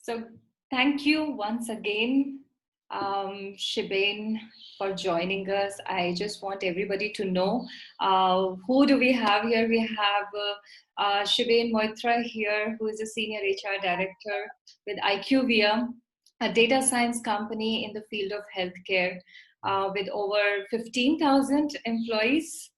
So thank you once again, Shiben, for joining us. I just want everybody to know who do we have here. We have Shiben Moitra here, who is a senior HR director with IQVIA, a data science company in the field of healthcare, with over 15,000 employees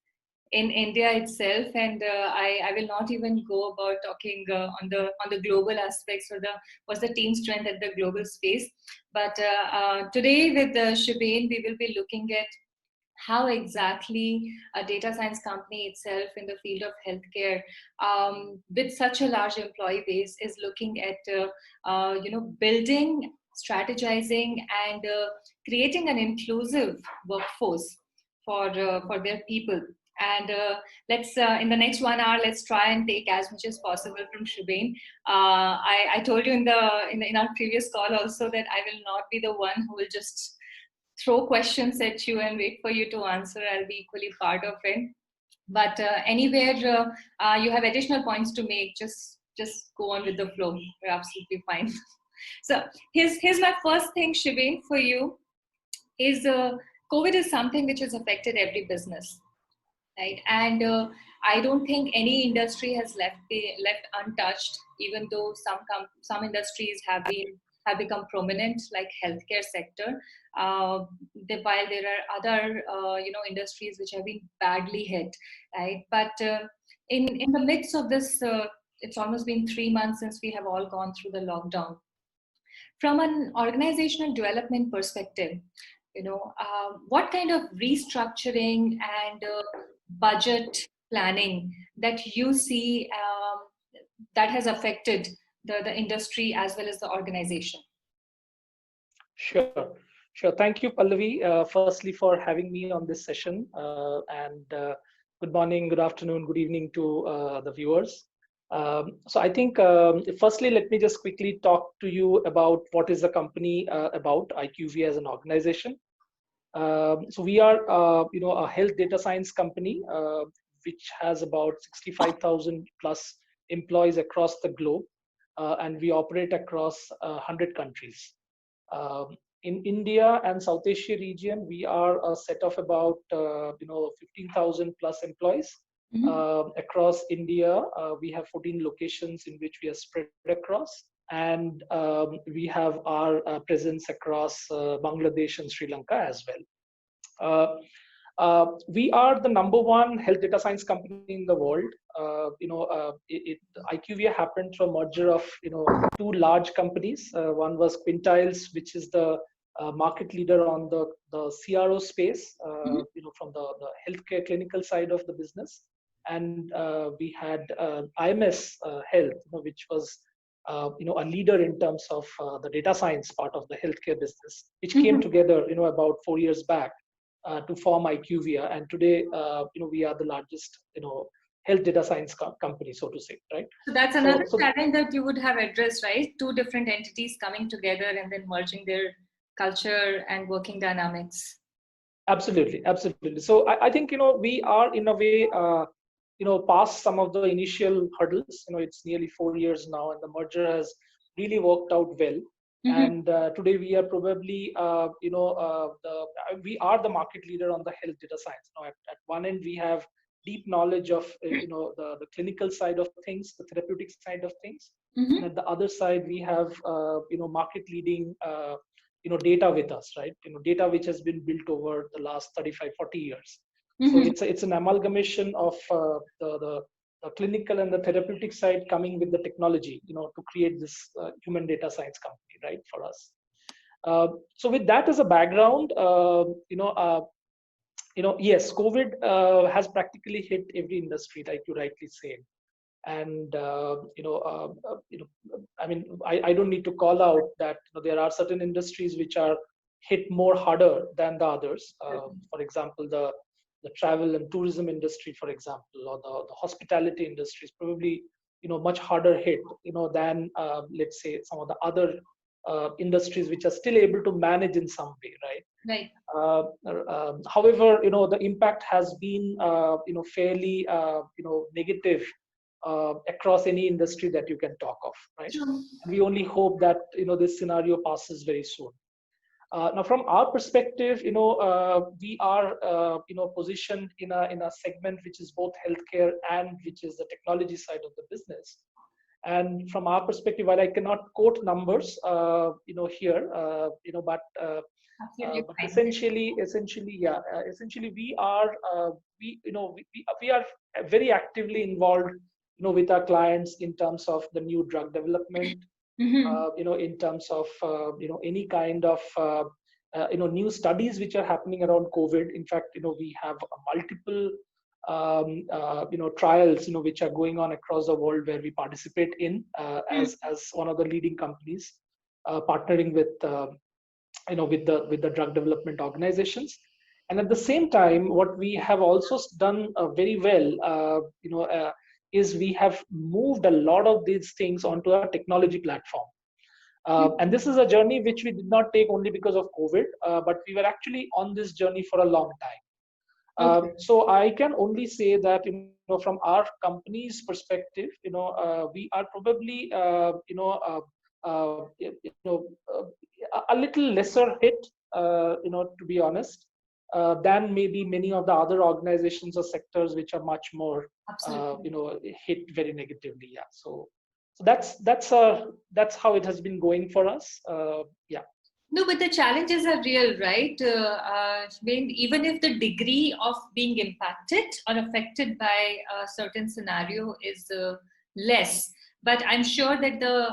in India itself, and I will not even go about talking on the global aspects or the what's the team strength at the global space. But today with Shiben, we will be looking at how exactly a data science company itself in the field of healthcare, with such a large employee base, is looking at building, strategizing, and creating an inclusive workforce for their people. And let's in the next 1 hour, let's try and take as much as possible from Shiben. I told you in our previous call also that I will not be the one who will just throw questions at you and wait for you to answer. I'll be equally part of it. But anywhere you have additional points to make, just go on with the flow. You're absolutely fine. So here's my first thing, Shiben, for you is COVID is something which has affected every business, right? And I don't think any industry has left untouched, even though some industries have become prominent, like healthcare sector. While there are other industries which have been badly hit, right? But in the midst of this, it's almost been 3 months since we have all gone through the lockdown. From an organizational development perspective, what kind of restructuring and budget planning that you see that has affected the industry as well as the organization? Sure. Sure. Thank you, Pallavi, firstly for having me on this session. And good morning, good afternoon, good evening to the viewers. So I think, firstly, let me just quickly talk to you about what is the company about, IQVIA as an organization. So we are, a health data science company, which has about 65,000 plus employees across the globe, and we operate across 100 countries. In India and South Asia region, we are a set of about 15,000 plus employees. Across India, we have 14 locations in which we are spread across, and we have our presence across Bangladesh and Sri Lanka as well. We are the number one health data science company in the world. IQVIA happened through a merger of two large companies. One was Quintiles, which is the market leader on the CRO space, from the healthcare clinical side of the business, and we had IMS Health, which was a leader in terms of the data science part of the healthcare business, which came together about 4 years back to form IQVIA, and today we are the largest health data science company, so to say, right? So that's another challenge that you would have addressed, right? Two different entities coming together and then merging their culture and working dynamics. Absolutely, absolutely. So I think we are in a way past some of the initial hurdles. It's nearly 4 years now, and the merger has really worked out well. And today we are probably we are the market leader on the health data science. At one end we have deep knowledge of the clinical side of things, the therapeutic side of things, and at the other side we have market leading data with us, right? Data which has been built over the last 35-40 years. So it's an amalgamation of the clinical and the therapeutic side coming with the technology, to create this human data science company, right, for us. So with that as a background, yes, COVID has practically hit every industry, like you rightly said. And I mean, I don't need to call out that there are certain industries which are hit more harder than the others. For example, the travel and tourism industry, for example, or the hospitality industry is probably much harder hit than let's say some of the other industries which are still able to manage in some way, right? Right. However, the impact has been fairly negative across any industry that you can talk of, right? True. And we only hope that this scenario passes very soon. Now, from our perspective, we are positioned in a segment which is both healthcare and which is the technology side of the business. And from our perspective, while I cannot quote numbers, here, Absolutely but fine. essentially, we are very actively involved, with our clients in terms of the new drug development, Mm-hmm. in terms of any kind of new studies which are happening around COVID. In fact, we have multiple trials which are going on across the world where we participate in as one of the leading companies, partnering with with the drug development organizations. And at the same time, what we have also done very well, is we have moved a lot of these things onto our technology platform. And this is a journey which we did not take only because of COVID, but we were actually on this journey for a long time. Okay. So I can only say that from our company's perspective, we are probably a little lesser hit, to be honest, than maybe many of the other organizations or sectors which are much more Absolutely. hit very negatively. Yeah. So that's how it has been going for us. Yeah. No, but the challenges are real, right? Even if the degree of being impacted or affected by a certain scenario is less, but I'm sure that the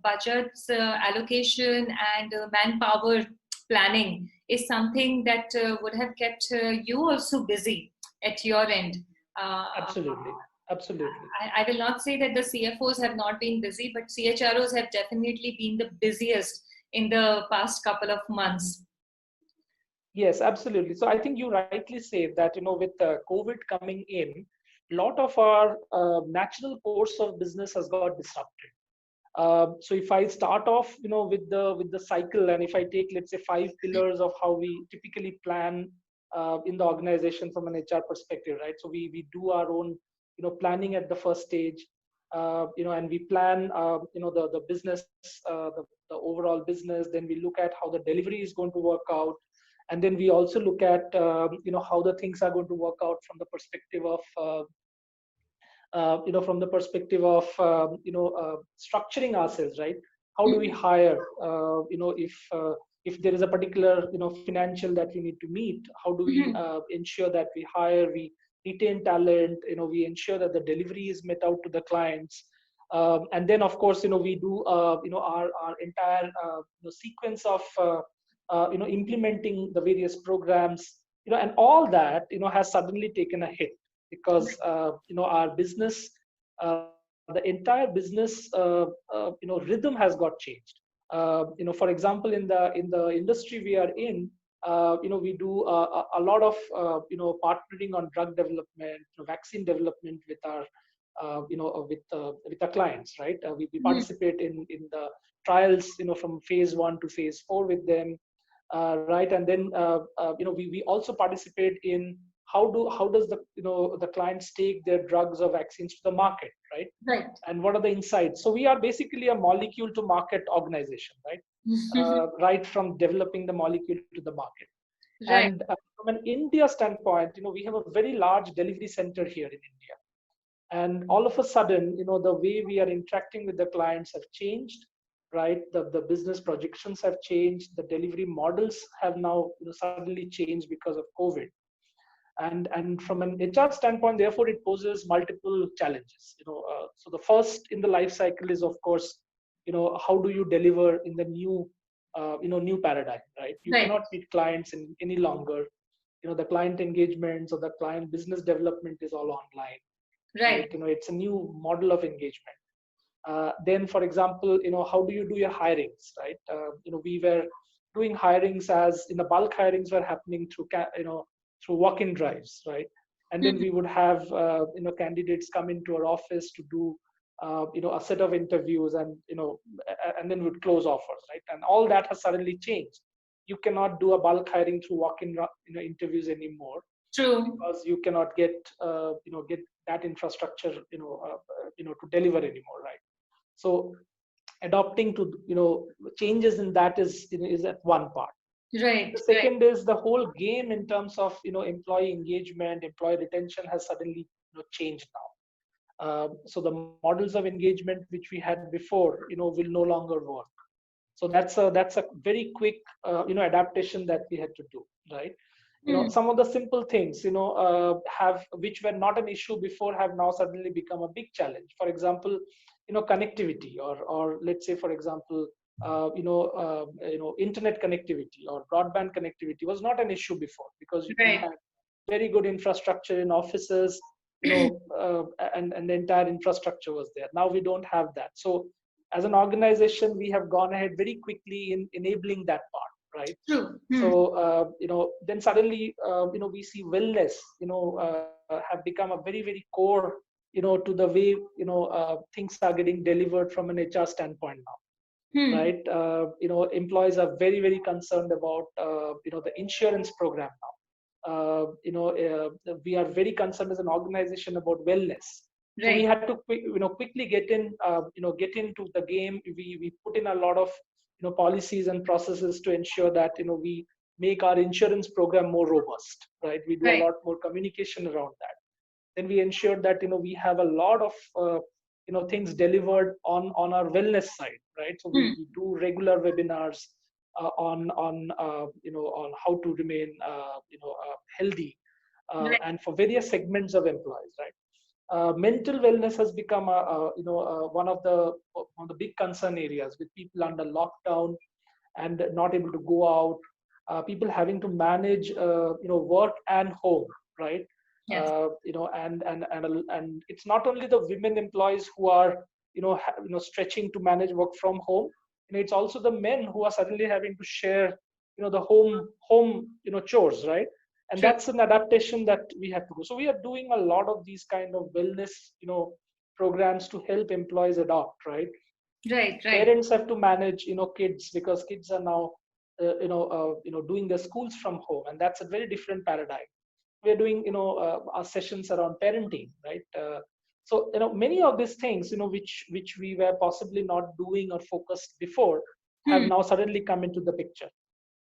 budget's allocation and manpower planning is something that would have kept you also busy at your end. Absolutely. Absolutely. I will not say that the CFOs have not been busy, but CHROs have definitely been the busiest in the past couple of months. Yes, absolutely. So I think you rightly say that, with COVID coming in, a lot of our natural course of business has got disrupted. So if I start off, with the cycle, and if I take, let's say, 5 pillars of how we typically plan in the organization from an HR perspective, right? So we do our own, planning at the first stage, and we plan, the business, the overall business. Then we look at how the delivery is going to work out, and then we also look at, how the things are going to work out from the perspective of structuring ourselves, right? How do we hire, if there is a particular financial that we need to meet, how do we Mhm. ensure that we hire, we retain talent, we ensure that the delivery is met out to the clients. And then, of course, we do our entire sequence of implementing the various programs, and all that has suddenly taken a hit, because our business, the entire business rhythm has got changed. For example, in the industry we are in, we do a lot of partnering on drug development, vaccine development with our with our clients, right? We Mhm. participate in the trials, from phase 1 to phase 4 with them, right? And then we also participate in how does the clients take their drugs or vaccines to the market, right? Right. And what are the insights? So we are basically a molecule to market organization, right? Right from developing the molecule to the market. Right. And from an India standpoint, we have a very large delivery center here in India. And all of a sudden, the way we are interacting with the clients have changed, right? The business projections have changed, the delivery models have now suddenly changed because of COVID. And from an HR standpoint, therefore, it poses multiple challenges. So the first in the life cycle is, of course, how do you deliver in the new paradigm, right? You Right. cannot meet clients any longer. The client engagements or the client business development is all online, Right. right? It's a new model of engagement. Then, for example, how do you do your hirings, right? We were doing hirings, as in the bulk hirings were happening through walk-in drives, right? And then Mhm. we would have candidates come into our office to do a set of interviews, and then we'd close offers, right? And all that has suddenly changed. You cannot do a bulk hiring through walk-in interviews anymore, True. because you cannot get that infrastructure, to deliver anymore, right? So adopting to, changes in that is at one part. Right, The right. second is the whole game in terms of, employee engagement, employee retention has suddenly, changed now. So the models of engagement which we had before, will no longer work. So that's a very quick, adaptation that we had to do, right? Hmm. Some of the simple things, have which were not an issue before have now suddenly become a big challenge. For example, connectivity, or let's say, for example, internet connectivity or broadband connectivity was not an issue before, because we Right. had very good infrastructure in offices, and the entire infrastructure was there. Now we don't have that. So as an organization, we have gone ahead very quickly in enabling that part, right? True. Hmm. So then suddenly, we see wellness, have become a very, very core, to the way, things are getting delivered from an HR standpoint now, Hmm. right? Employees are very, very concerned about, the insurance program now. We are very concerned as an organization about wellness. So we Right. had to quickly get into the game. We put in a lot of, policies and processes to ensure that, we make our insurance program more robust, right? We do a Right. lot more communication around that. Then we ensured that, we have a lot of, things delivered on our wellness side, right? So Hmm. we do regular webinars, on how to remain, healthy, Right. and for various segments of employees, right? Mental wellness has become one of the big concern areas, with people under lockdown and not able to go out, people having to manage, work and home, right? Yes. And it's not only the women employees who are, stretching to manage work from home. It's also the men who are suddenly having to share, the home, chores, right? And True. that's an adaptation that we have to do. So we are doing a lot of these kind of wellness, programs to help employees adopt, right? Right. Right. Parents have to manage, kids, because kids are now, doing their schools from home, and that's a very different paradigm. We're doing, our sessions around parenting, right? So, many of these things, which we were possibly not doing or focused before, have Hmm. now suddenly come into the picture.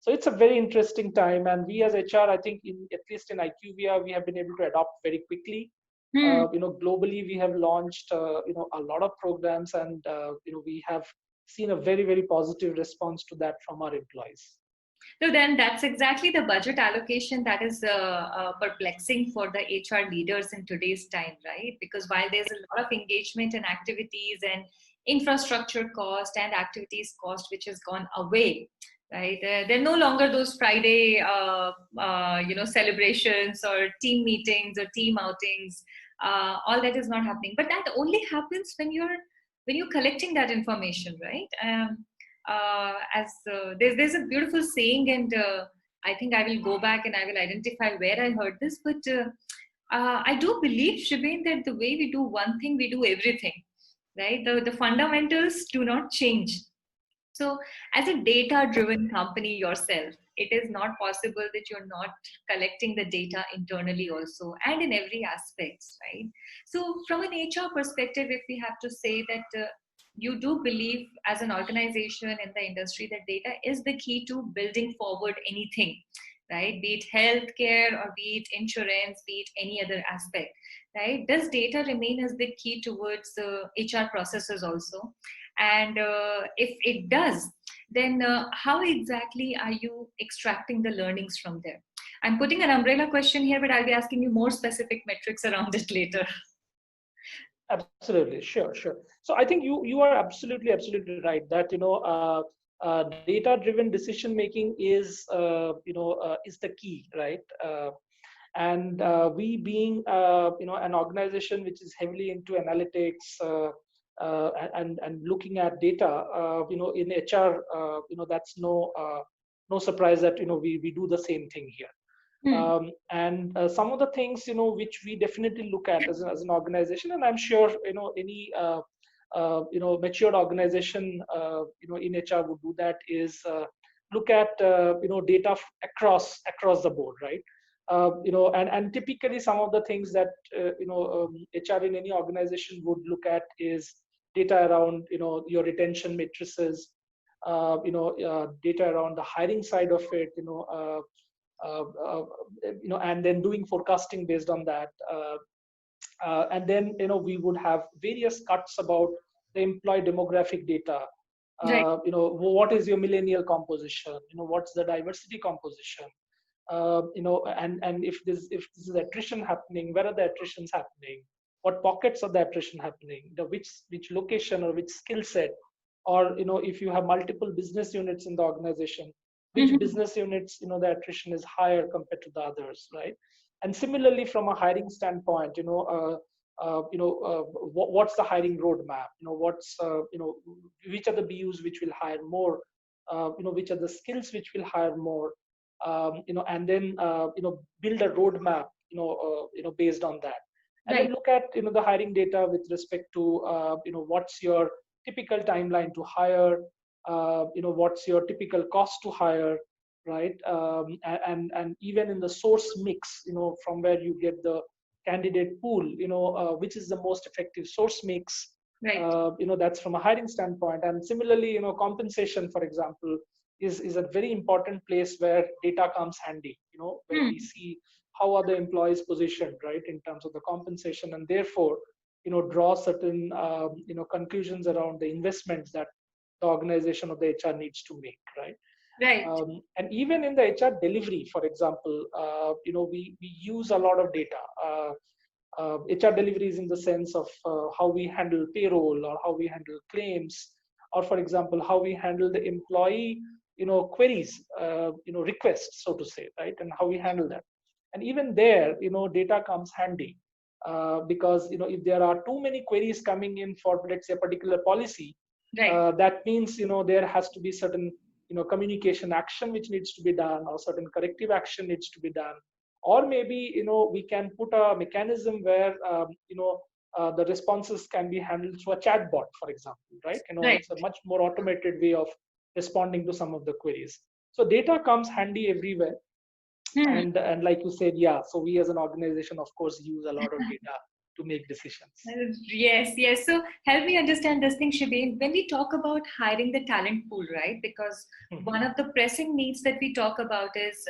So it's a very interesting time, and we as HR, I think, at least in IQVIA, we have been able to adopt very quickly. Hmm. Globally, we have launched, a lot of programs, and we have seen a very, very positive response to that from our employees. So then that's exactly the budget allocation that is perplexing for the HR leaders in today's time, right? Because while there's a lot of engagement and activities and infrastructure cost and activities cost which has gone away, right? There are no longer those Friday, celebrations or team meetings or team outings. All that is not happening, but that only happens when you're collecting that information, right? As there's a beautiful saying, and I think I will go back and I will identify where I heard this. But I do believe, Shiben, that the way we do one thing, we do everything, right? The fundamentals do not change. So, as a data driven company yourself, it is not possible that you're not collecting the data internally also and in every aspect, right? So, from an HR perspective, if we have to say that you do believe as an organization in the industry that data is the key to building forward anything, right? Be it healthcare or be it insurance, be it any other aspect, right? Does data remain as the key towards HR processes also? And if it does, then how exactly are you extracting the learnings from there? I'm putting an umbrella question here, but I'll be asking you more specific metrics around it later. Absolutely, sure. So I think you are absolutely right that, data driven decision making is the key, right? And we being, an organization which is heavily into analytics, and looking at data, in HR, that's no surprise that, we do the same thing here. Hmm. And some of the things, which we definitely look at as an organization, and I'm sure, any matured organization, in HR would do that, is look at, data across the board, right? And typically some of the things that HR in any organization would look at is data around your retention matrices, data around the hiring side of it, uh, uh, and then doing forecasting based on that. And then we would have various cuts about the employee demographic data. Right. What is your millennial composition? What's the diversity composition? And if this is attrition happening, where are the attritions happening? What pockets of the attrition happening? Which location or which skill set? Or if you have multiple business units in the organization, which Mhm. business units the attrition is higher compared to the others, right? And similarly, from a hiring standpoint, what's the hiring roadmap? What's which are the BUs which will hire more? Which are the skills which will hire more? And then build a roadmap, based on that, and then Right. look at the hiring data with respect to what's your typical timeline to hire, what's your typical cost to hire, right? And even in the source mix, from where you get the candidate pool, which is the most effective source mix, Right. that's from a hiring standpoint. And similarly, compensation, for example, is a very important place where data comes handy, where we Hmm. see how are the employees positioned, right, in terms of the compensation, and therefore draw certain conclusions around the investments that the organization or the HR needs to make, right? Right. And even in the HR delivery, for example, we use a lot of data. HR deliveries in the sense of how we handle payroll or how we handle claims, or for example, how we handle the employee, queries, requests, so to say, right? And how we handle that. And even there, data comes handy because, if there are too many queries coming in for, let's say, a particular policy, Right. that means, there has to be certain, communication action which needs to be done, or certain corrective action needs to be done. Or maybe we can put a mechanism where the responses can be handled through a chat bot, for example, right? Right. It's a much more automated way of responding to some of the queries. So data comes handy everywhere. Hmm. And like you said, yeah, so we as an organization, of course, use a lot of data to make decisions. Yes, yes. So help me understand this thing, Shibin. When we talk about hiring the talent pool, right? Because one Mhm. of the pressing needs that we talk about is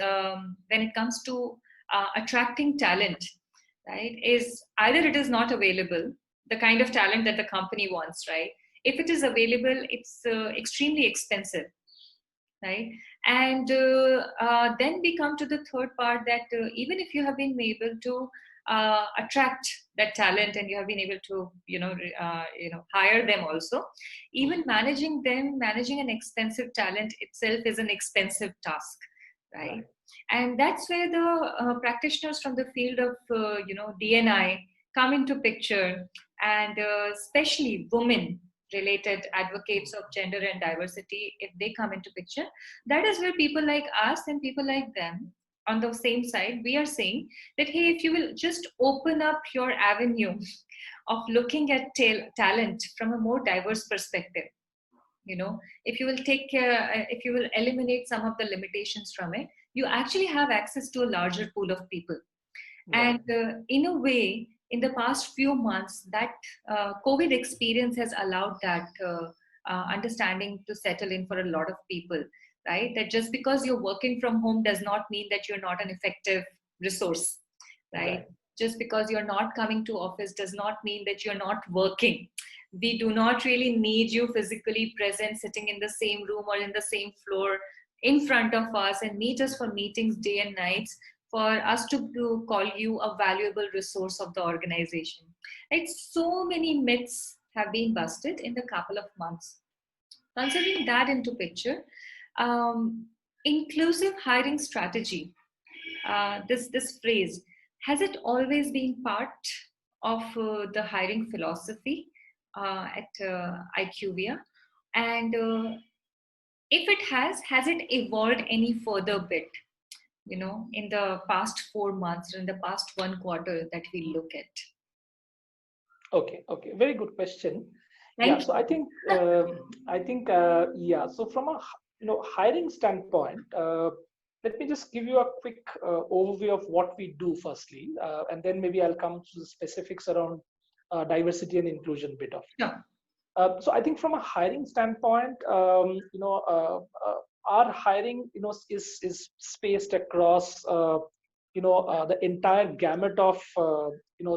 when it comes to attracting talent, right? Is either it is not available, the kind of talent that the company wants, right? If it is available, it's extremely expensive, right? And then we come to the third part that even if you have been able to attract that talent and you have been able to hire them also, even managing them, managing an expensive talent itself is an expensive task, right? Right. And that's where the practitioners from the field of DNI come into picture, and especially women related advocates of gender and diversity, if they come into picture, that is where people like us and people like them on the same side, we are saying that, hey, if you will just open up your avenue of looking at talent from a more diverse perspective, if you will take care, if you will eliminate some of the limitations from it, you actually have access to a larger pool of people. Right. And in a way, in the past few months, that COVID experience has allowed that understanding to settle in for a lot of people, right? That just because you're working from home does not mean that you're not an effective resource, right? Right. Just because you're not coming to office does not mean that you're not working. We do not really need you physically present, sitting in the same room or in the same floor in front of us and meet us for meetings day and nights for us to call you a valuable resource of the organization. Right? So many myths have been busted in the couple of months. Considering that into picture, um, inclusive hiring strategy, this phrase, has it always been part of the hiring philosophy at IQVIA? And if it has it evolved any further bit, in the past 4 months or in the past one quarter that we look at? Okay. Okay. Very good question. Yeah. Thank So I you. think yeah. So from a hiring standpoint, let me just give you a quick overview of what we do firstly, and then maybe I'll come to the specifics around diversity and inclusion bit of it. Sure. So I think from a hiring standpoint, our hiring, is spaced across, the entire gamut of,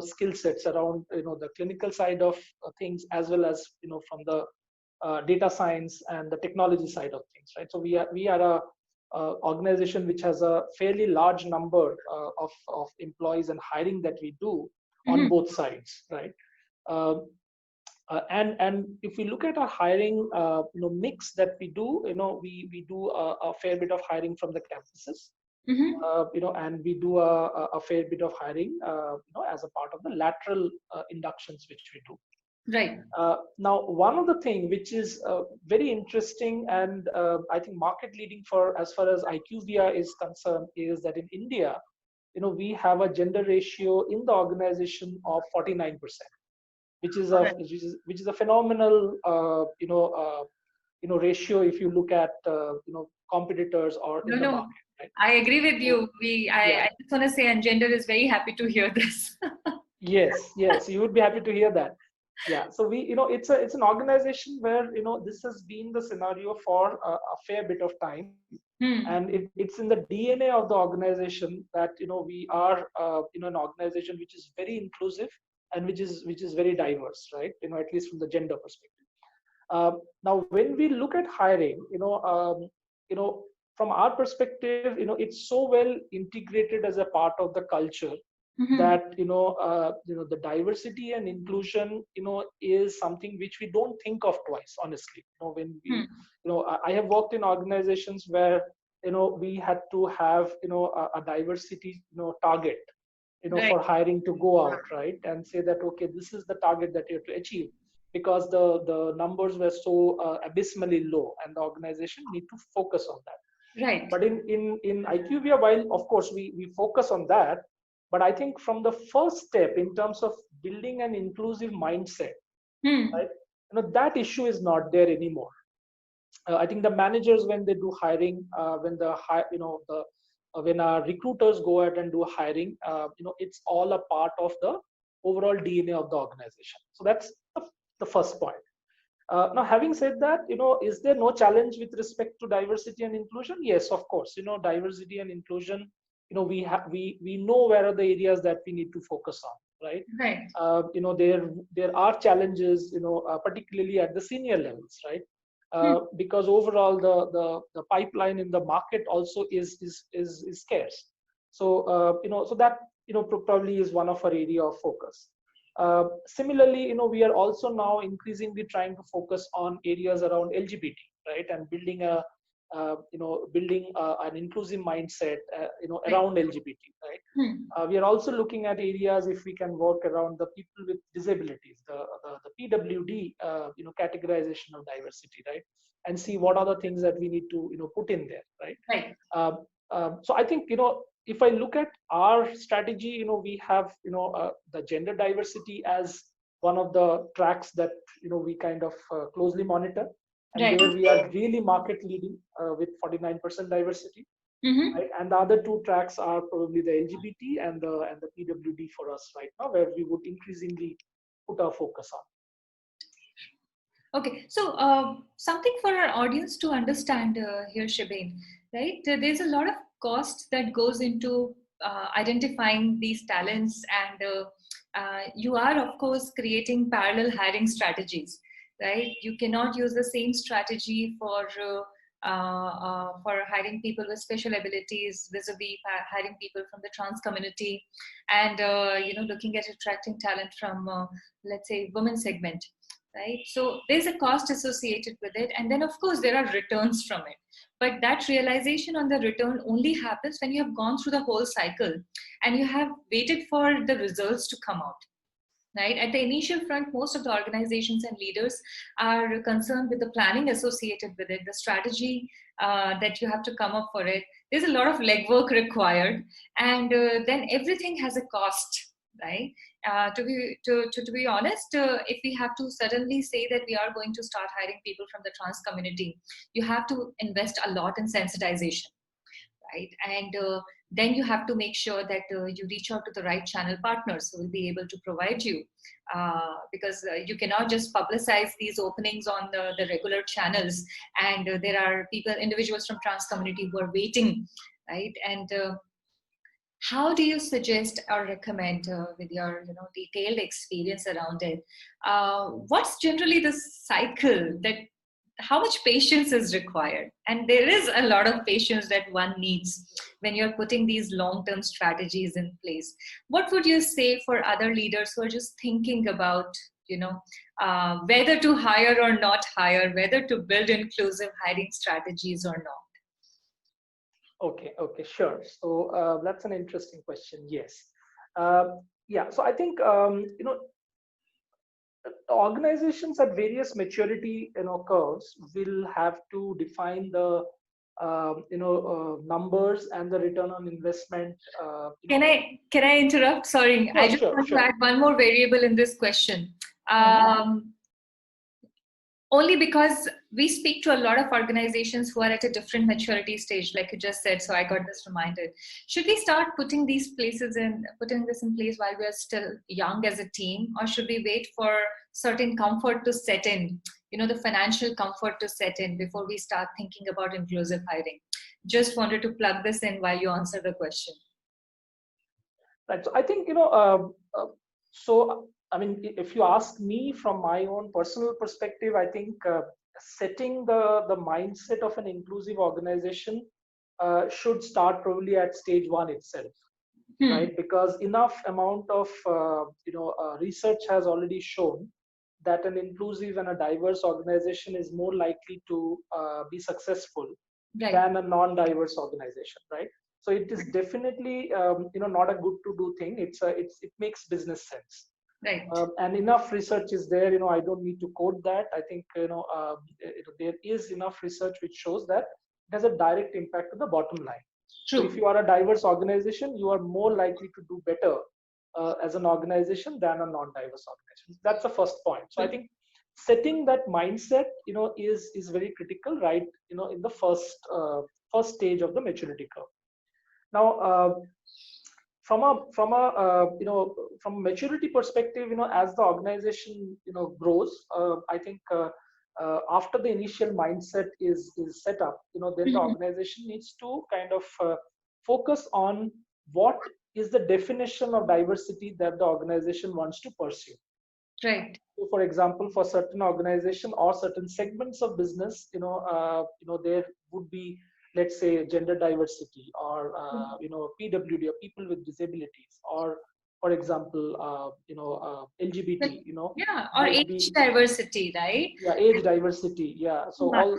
skill sets around, the clinical side of things, as well as, from the data science and the technology side of things, right? So we are a organization which has a fairly large number of employees and hiring that we do on both sides, right? Uh, and if we look at our hiring, mix that we do, we do a fair bit of hiring from the campuses, and we do a fair bit of hiring, as a part of the lateral inductions which we do. Right. Now, one of the thing which is very interesting and I think market leading for as far as IQVIA is concerned is that in India, we have a gender ratio in the organization of 49%, which is a phenomenal ratio if you look at competitors or in the market. Right? I agree with you. I just want to say, Ungender is very happy to hear this. Yes, you would be happy to hear that. Yeah, so we, it's an organization where, this has been the scenario for a fair bit of time, and it's in the DNA of the organization that, we are, an organization which is very inclusive and which is very diverse, right? At least from the gender perspective. Now, when we look at hiring, from our perspective, it's so well integrated as a part of the culture that the diversity and inclusion is something which we don't think of twice, honestly. When we I have worked in organizations where we had to have a diversity target for hiring to go out, right, and say that okay, this is the target that you have to achieve, because the numbers were so abysmally low and the organization need to focus on that. Right. But in IQVIA, while of course we focus on that, but I think from the first step in terms of building an inclusive mindset, right, that issue is not there anymore. I think the managers, when they do hiring, when our recruiters go out and do hiring, it's all a part of the overall DNA of the organization. So that's the first point. Now, having said that, is there no challenge with respect to diversity and inclusion? Yes, of course. Diversity and inclusion, we know where are the areas that we need to focus on, right? Right. There are challenges, particularly at the senior levels, right? Because overall the pipeline in the market also is scarce. So so that probably is one of our area of focus. Similarly, we are also now increasingly trying to focus on areas around LGBT, right, and building an inclusive mindset, around LGBT, right. We are also looking at areas if we can work around the people with disabilities, the PWD, categorization of diversity, right, and see what are the things that we need to put in there, right. So I think if I look at our strategy, we have the gender diversity as one of the tracks that we kind of closely monitor, and where we are really market leading with 49% diversity. Right? And the other two tracks are probably the LGBT and the PWD for us right now, where we would increasingly put our focus on. Okay, so something for our audience to understand here, Shiben, right? There's a lot of cost that goes into identifying these talents, and you are, of course, creating parallel hiring strategies, right? You cannot use the same strategy for hiring people with special abilities vis-a-vis hiring people from the trans community, and looking at attracting talent from let's say women segment, right? So there's a cost associated with it, and then of course there are returns from it, but that realization on the return only happens when you have gone through the whole cycle and you have waited for the results to come out. Right? At the initial front, most of the organizations and leaders are concerned with the planning associated with it, the strategy that you have to come up for it. There's a lot of legwork required, and then everything has a cost, right? To be honest, if we have to suddenly say that we are going to start hiring people from the trans community, you have to invest a lot in sensitization. right? And then you have to make sure that you reach out to the right channel partners who will be able to provide you, because you cannot just publicize these openings on the regular channels, and there are individuals from trans community who are waiting, right? And how do you suggest or recommend, with your detailed experience around it, what's generally the cycle that how much patience is required? And there is a lot of patience that one needs when you're putting these long-term strategies in place. What would you say for other leaders who are just thinking about, whether to hire or not hire, whether to build inclusive hiring strategies or not? Okay, sure. So that's an interesting question. Yes. Yeah. So I think organizations at various maturity curves will have to define the numbers and the return on investment. Can I interrupt? Sorry, I just want to Sure. add one more variable in this question. Mhm. Only because we speak to a lot of organizations who are at a different maturity stage, like you just said. So I got this reminded. Should we start putting this in place while we are still young as a team, or should we wait for certain comfort to set in? The financial comfort to set in before we start thinking about inclusive hiring. Just wanted to plug this in while you answer the question. Right. So I think I mean, if you ask me from my own personal perspective, I think setting the mindset of an inclusive organization should start probably at stage one itself, right? Because enough amount of research has already shown that an inclusive and a diverse organization is more likely to be successful than a non-diverse organization, right? So it is definitely not a good to do thing. It makes business sense. Right. And enough research is there. I don't need to quote that. I think there is enough research which shows that it has a direct impact to the bottom line. True. So if you are a diverse organization, you are more likely to do better as an organization than a non-diverse organization. That's the first point. So I think setting that mindset, is very critical, right? In the first stage of the maturity curve. Now, from a maturity perspective, as the organization grows, I think after the initial mindset is set up, then the organization needs to kind of focus on what is the definition of diversity that the organization wants to pursue. Right. So for example, for certain organization or certain segments of business, there would be, let's say, gender diversity, or PWD, or people with disabilities, or for example, LGBT, or age diversity, right? Yeah, age diversity. Yeah. So all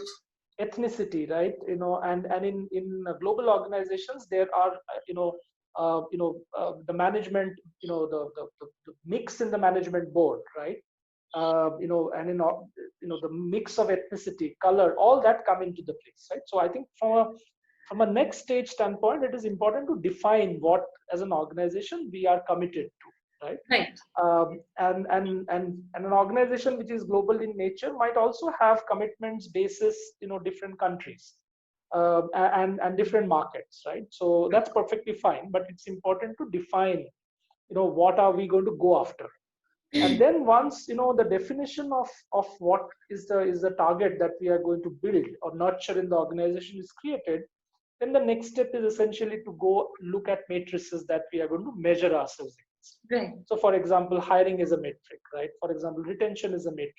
ethnicity, right? And in global organizations, there are the management, the mix in the management board, right? And the mix of ethnicity, color, all that come into the place, right? So I think from a next stage standpoint, it is important to define what, as an organization, we are committed to, right? And an organization which is global in nature might also have commitments basis different countries and different markets, right? So that's perfectly fine, but it's important to define what are we going to go after. And then once the definition of what is the target that we are going to build or nurture in the organization is created, then the next step is essentially to go look at matrices that we are going to measure ourselves against. Right. So for example, hiring is a metric, right? For example, retention is a metric,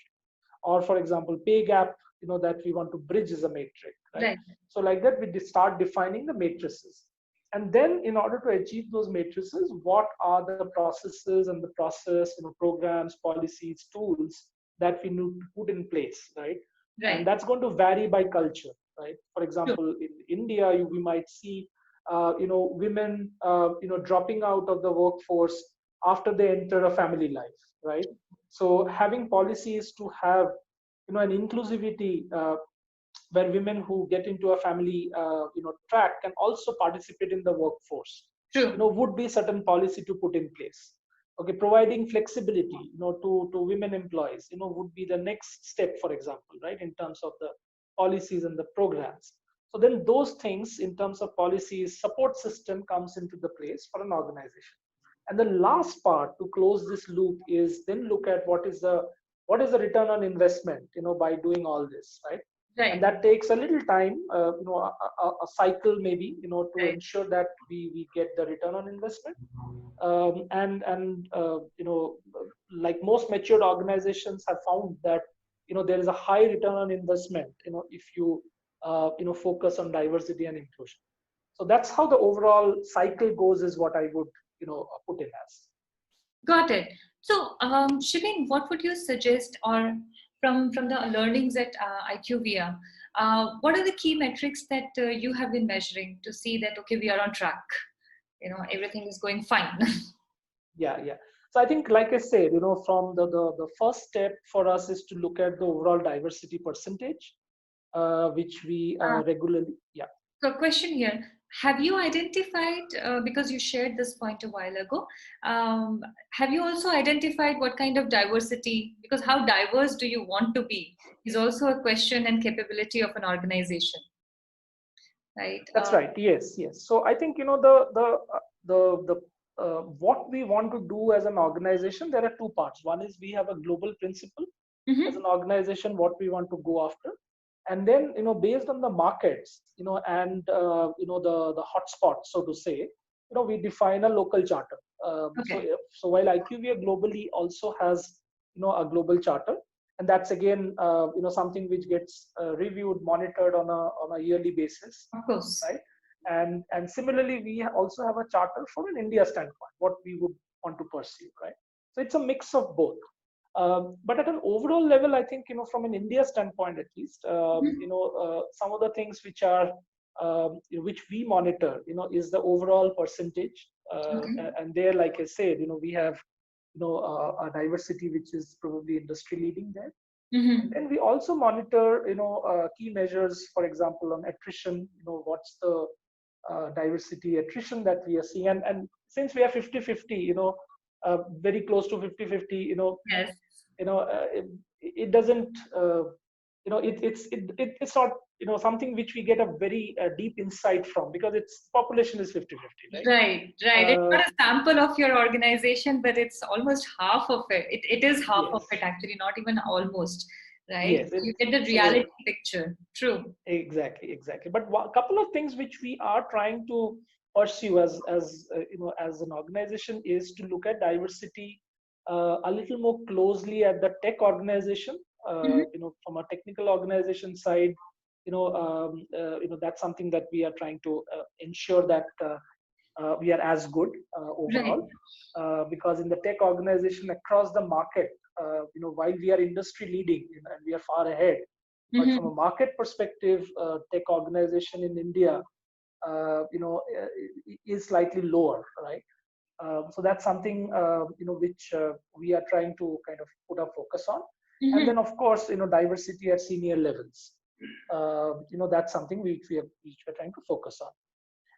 or for example, pay gap that we want to bridge is a metric, right? So like that, we start defining the matrices. And then in order to achieve those matrices, what are the processes and the process, programs, policies, tools that we need to put in place, right? And that's going to vary by culture, right? For example, in India, we might see, women, dropping out of the workforce after they enter a family life, right? So having policies to have, an inclusivity where women who get into a family, track can also participate in the workforce, would be certain policy to put in place. Okay, providing flexibility, to women employees, would be the next step, for example, right, in terms of the policies and the programs. So then those things in terms of policies, support system comes into the place for an organization. And the last part to close this loop is then look at what is the return on investment, by doing all this, right? And Right. that takes a little time, a cycle maybe, to Right. ensure that we get the return on investment. And like most matured organizations have found that there is a high return on investment, if you focus on diversity and inclusion. So that's how the overall cycle goes, is what I would put in as. Got it. So, Shiben, what would you suggest, or from the learnings at IQVIA, what are the key metrics that you have been measuring to see that okay, we are on track? Everything is going fine. Yeah. So I think, like I said, from the first step for us is to look at the overall diversity percentage, which we regularly, yeah. So, question here: have you identified, because you shared this point a while ago, have you also identified what kind of diversity? Because how diverse do you want to be is also a question and capability of an organization, right? That's right. Yes. So I think the what we want to do as an organization, there are two parts. One is we have a global principle as an organization, what we want to go after, and then based on the markets, and the hotspots, so to say, we define a local charter. Okay. So while IQVIA globally also has a global charter, and that's again something which gets reviewed, monitored on a yearly basis, Of course. right? And similarly, we also have a charter from an India standpoint, what we would want to pursue, right? So it's a mix of both. But at an overall level, I think from an India standpoint at least, some of the things which are which we monitor, is the overall percentage, Okay. and there, like I said, we have a diversity which is probably industry leading there. And then we also monitor, key measures, for example, on attrition. What's the diversity attrition that we are seeing, and since we are 50-50, very close to 50-50, Yes. it doesn't, it's not something which we get a very deep insight from, because its population is 50-50, right? Right. It's Uh, not a sample of your organization, but it's almost half of it. It is half of yes, it, actually, not even almost, right? yes. You get the reality So picture. True. exactly. But a couple of things which we are trying to pursue as an organization is to look at diversity a little more closely at the tech organization. From a technical organization side, that's something that we are trying to ensure that we are as good Right. overall, because in the tech organization across the market, while we are industry leading, and we are far ahead, but from a market perspective, tech organization in India, is slightly lower, right? So that's something which we are trying to kind of put a focus on. And then, of course, diversity at senior levels. That's something which we're trying to focus on.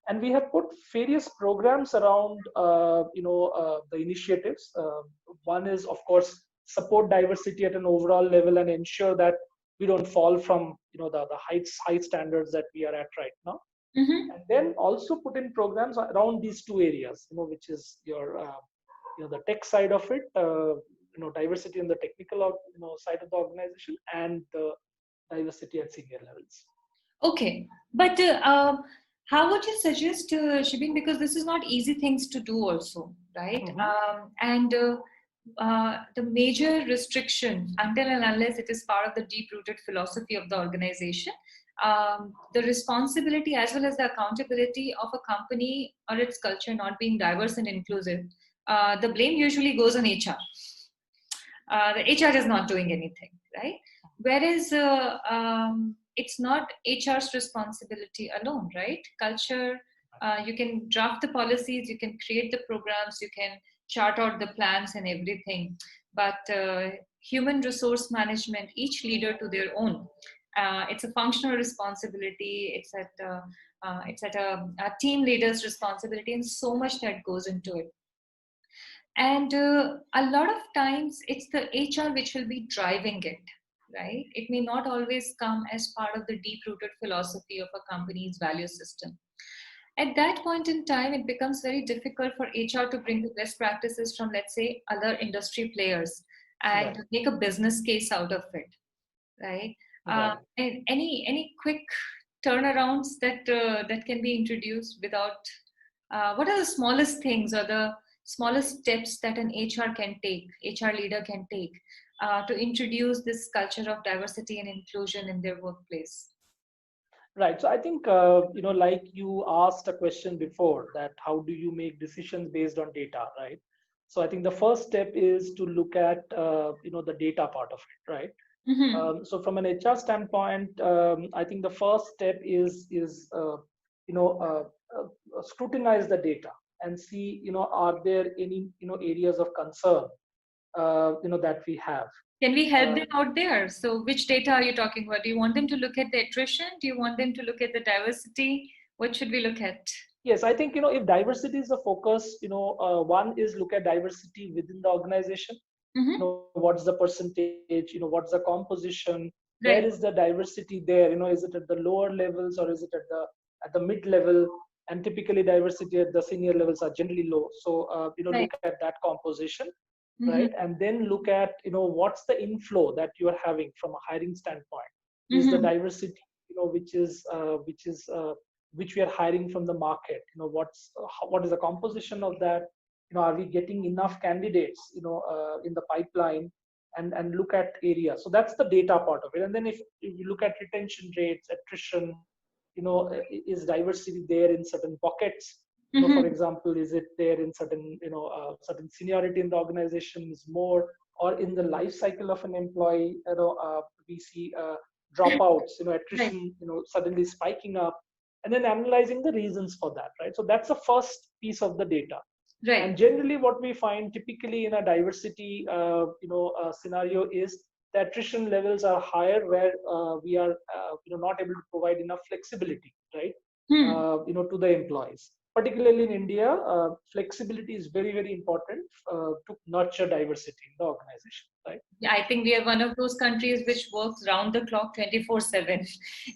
And we have put various programs around the initiatives. One is, of course, support diversity at an overall level and ensure that we don't fall from the high standards that we are at right now. And then also put in programs around these two areas, which is your the tech side of it, diversity in the technical side of the organization, and the diversity at senior levels. Okay, but how would you suggest, Shibin, because this is not easy things to do also, right? And the major restriction, until and unless it is part of the deep-rooted philosophy of the organization, the responsibility as well as the accountability of a company or its culture not being diverse and inclusive, the blame usually goes on HR. The HR is not doing anything, right? Whereas it's not HR's responsibility alone, right? Culture, you can draft the policies, you can create the programs, you can chart out the plans and everything. But human resource management, each leader to their own. It's a functional responsibility. It's at a team leader's responsibility, and so much that goes into it. And a lot of times it's the HR which will be driving it, right? It may not always come as part of the deep-rooted philosophy of a company's value system. At that point in time, it becomes very difficult for HR to bring the best practices from, let's say, other industry players and Right. make a business case out of it, right? Right. And any quick turnarounds that can be introduced without what are the smallest things or the smallest steps that an HR leader can take to introduce this culture of diversity and inclusion in their workplace? Right. So I think, like you asked a question before, that how do you make decisions based on data, right? So I think the first step is to look at, the data part of it, right? Mm-hmm. So from an HR standpoint, I think the first step is you know, scrutinize the data and see, are there any, areas of concern, that we have. Can we help Uh, them out there? So, which data are you talking about? Do you want them to look at the attrition? Do you want them to look at the diversity? What should we look at? Yes, I think, if diversity is a focus, one is look at diversity within the organization. Mm-hmm. What's the percentage? What's the composition? Where is Right, the diversity there? Is it at the lower levels or is it at the mid level? And typically, diversity at the senior levels are generally low. So, right. look at that composition, Mm-hmm. right? And then look at, what's the inflow that you are having from a hiring standpoint. Is the Mm-hmm. diversity, which we are hiring from the market, what is the composition of that? Are we getting enough candidates, in the pipeline? And look at areas. So that's the data part of it. And then if you look at retention rates, attrition, is diversity there in certain pockets? For Mm-hmm. example, is it there in certain, certain seniority in the organization is more, or in the life cycle of an employee, we see dropouts, Right, attrition, suddenly spiking up, and then analyzing the reasons for that, right? So that's the first piece of the data. right. And generally, what we find typically in a diversity, scenario is the attrition levels are higher where we are, not able to provide enough flexibility, right? Hmm. To the employees. Particularly in India, flexibility is very, very important to nurture diversity in the organization, right? Yeah, I think we are one of those countries which works round the clock 24/7.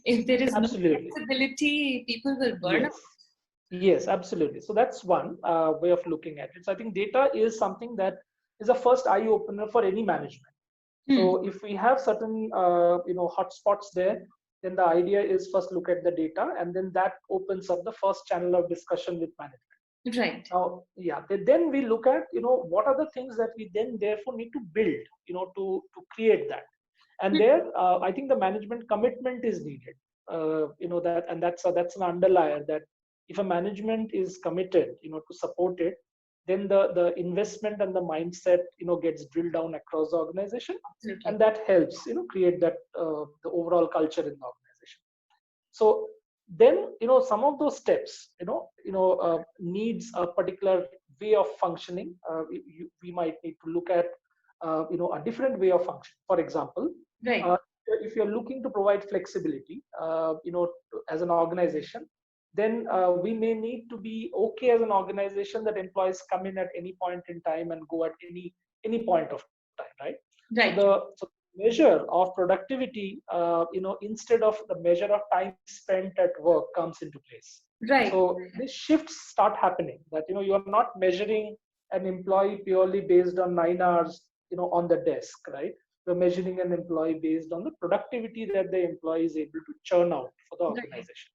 If there is no Absolutely. flexibility, people will burn out. Yes. Yes, absolutely. So that's one way of looking at it. So I think data is something that is a first eye opener for any management. Hmm. So if we have certain, hotspots there, then the idea is first look at the data, and then that opens up the first channel of discussion with management. Right. Now, yeah, then we look at, what are the things that we then therefore need to build, to create that. And there, I think the management commitment is needed. That, and that's an underlier that if a management is committed, to support it, then the investment and the mindset, gets drilled down across the organization, Absolutely. and that helps, create that the overall culture in the organization. So then, some of those steps, needs a particular way of functioning. We might need to look at, a different way of function. For example, Right. uh, if you're looking to provide flexibility, as an organization, then we may need to be okay as an organization that employees come in at any point in time and go at any point of time, right? So Right. the measure of productivity, instead of the measure of time spent at work comes into place. Right. So these shifts start happening, that, you are not measuring an employee purely based on 9 hours, on the desk, right? You're measuring an employee based on the productivity that the employee is able to churn out for the Right. organization.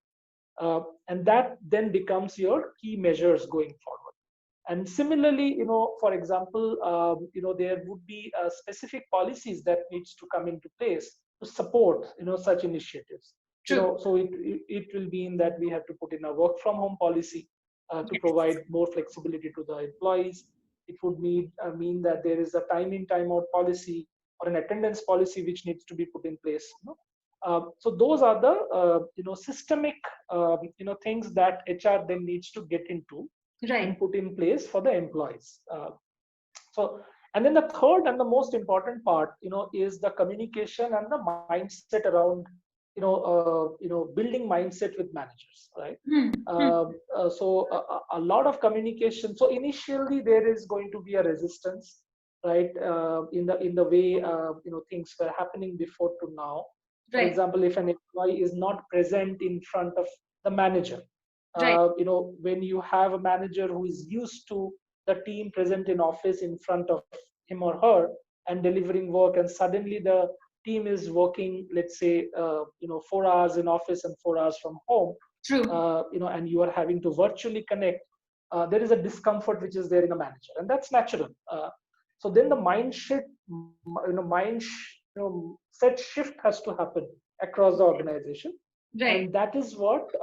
And that then becomes your key measures going forward. And similarly, for example, there would be specific policies that needs to come into place to support, such initiatives. True. So it will mean that we have to put in a work from home policy to Yes. provide more flexibility to the employees. It would mean that there is a time in time out policy or an attendance policy which needs to be put in place. So those are the systemic things that HR then needs to get into Right. and put in place for the employees. So, and then the third and the most important part, is the communication and the mindset around, building mindset with managers, right? Hmm. Hmm. So a lot of communication. So initially there is going to be a resistance, right? In the way things were happening before to now. For Right. example, if an employee is not present in front of the manager, Right. when you have a manager who is used to the team present in office in front of him or her and delivering work, and suddenly the team is working, let's say, 4 hours in office and 4 hours from home, True. and you are having to virtually connect, there is a discomfort which is there in a manager, and that's natural. So then the mind shift, set shift has to happen across the organization, Right. and that is what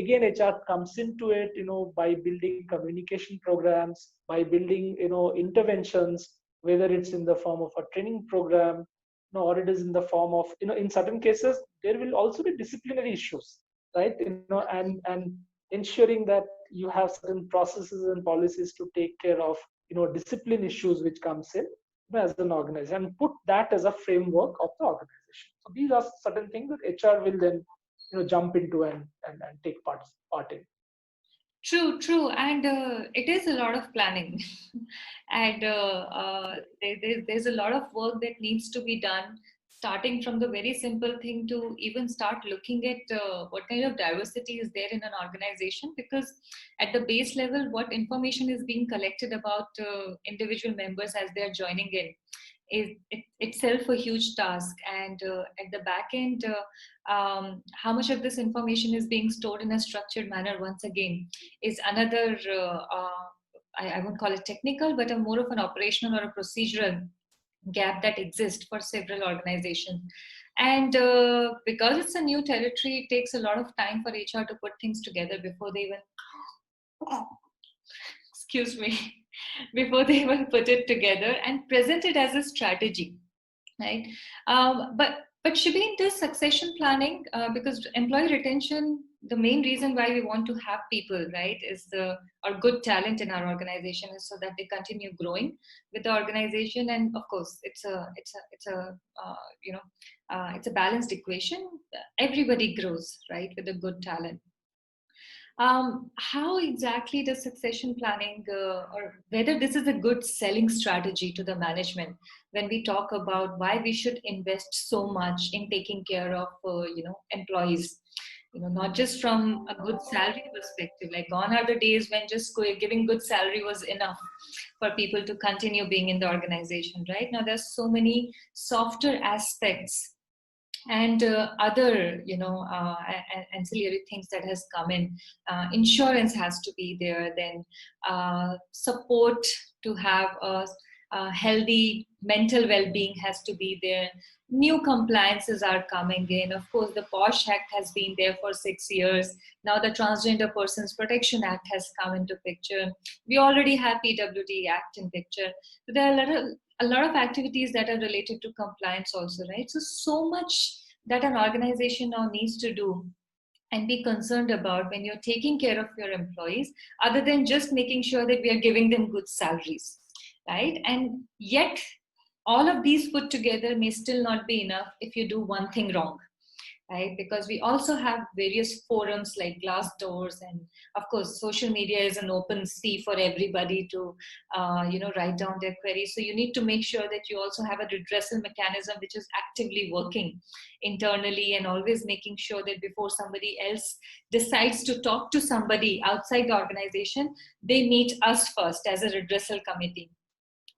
again HR comes into it, by building communication programs, by building interventions, whether it's in the form of a training program, or it is in the form of, in certain cases there will also be disciplinary issues, right? And ensuring that you have certain processes and policies to take care of discipline issues which comes in, as an organization, and put that as a framework of the organization. So these are certain things that HR will then jump into and take part in. True, true, and it is a lot of planning, and there's a lot of work that needs to be done, starting from the very simple thing to even start looking at what kind of diversity is there in an organization. Because at the base level, what information is being collected about individual members as they are joining in is itself a huge task, and at the back end, how much of this information is being stored in a structured manner once again is another I won't call it technical, but a more of an operational or a procedural gap that exists for several organizations. And because it's a new territory, it takes a lot of time for HR to put things together before they even, excuse me, before they even put it together and present it as a strategy, right? But Shibeen, does succession planning, because employee retention, the main reason why we want to have people, right, is the or good talent in our organization is so that they continue growing with the organization, and of course, it's a balanced equation. Everybody grows, right, with a good talent. How exactly does succession planning, or whether this is a good selling strategy to the management when we talk about why we should invest so much in taking care of, employees, not just from a good salary perspective. Like gone are the days when just giving good salary was enough for people to continue being in the organization. Right now, there's so many softer aspects and other ancillary things that has come in. Insurance has to be there, then support to have a healthy mental well-being has to be there. New compliances are coming in. Of course, the POSH Act has been there for 6 years. Now the Transgender Persons Protection Act has come into picture. We already have PWD Act in picture. So there are a lot of activities that are related to compliance also, right? So much that an organization now needs to do and be concerned about when you're taking care of your employees, other than just making sure that we are giving them good salaries, right? And yet, all of these put together may still not be enough if you do one thing wrong, right? Because we also have various forums like Glassdoors, and of course, social media is an open sea for everybody to, write down their queries. So you need to make sure that you also have a redressal mechanism which is actively working internally, and always making sure that before somebody else decides to talk to somebody outside the organization, they meet us first as a redressal committee.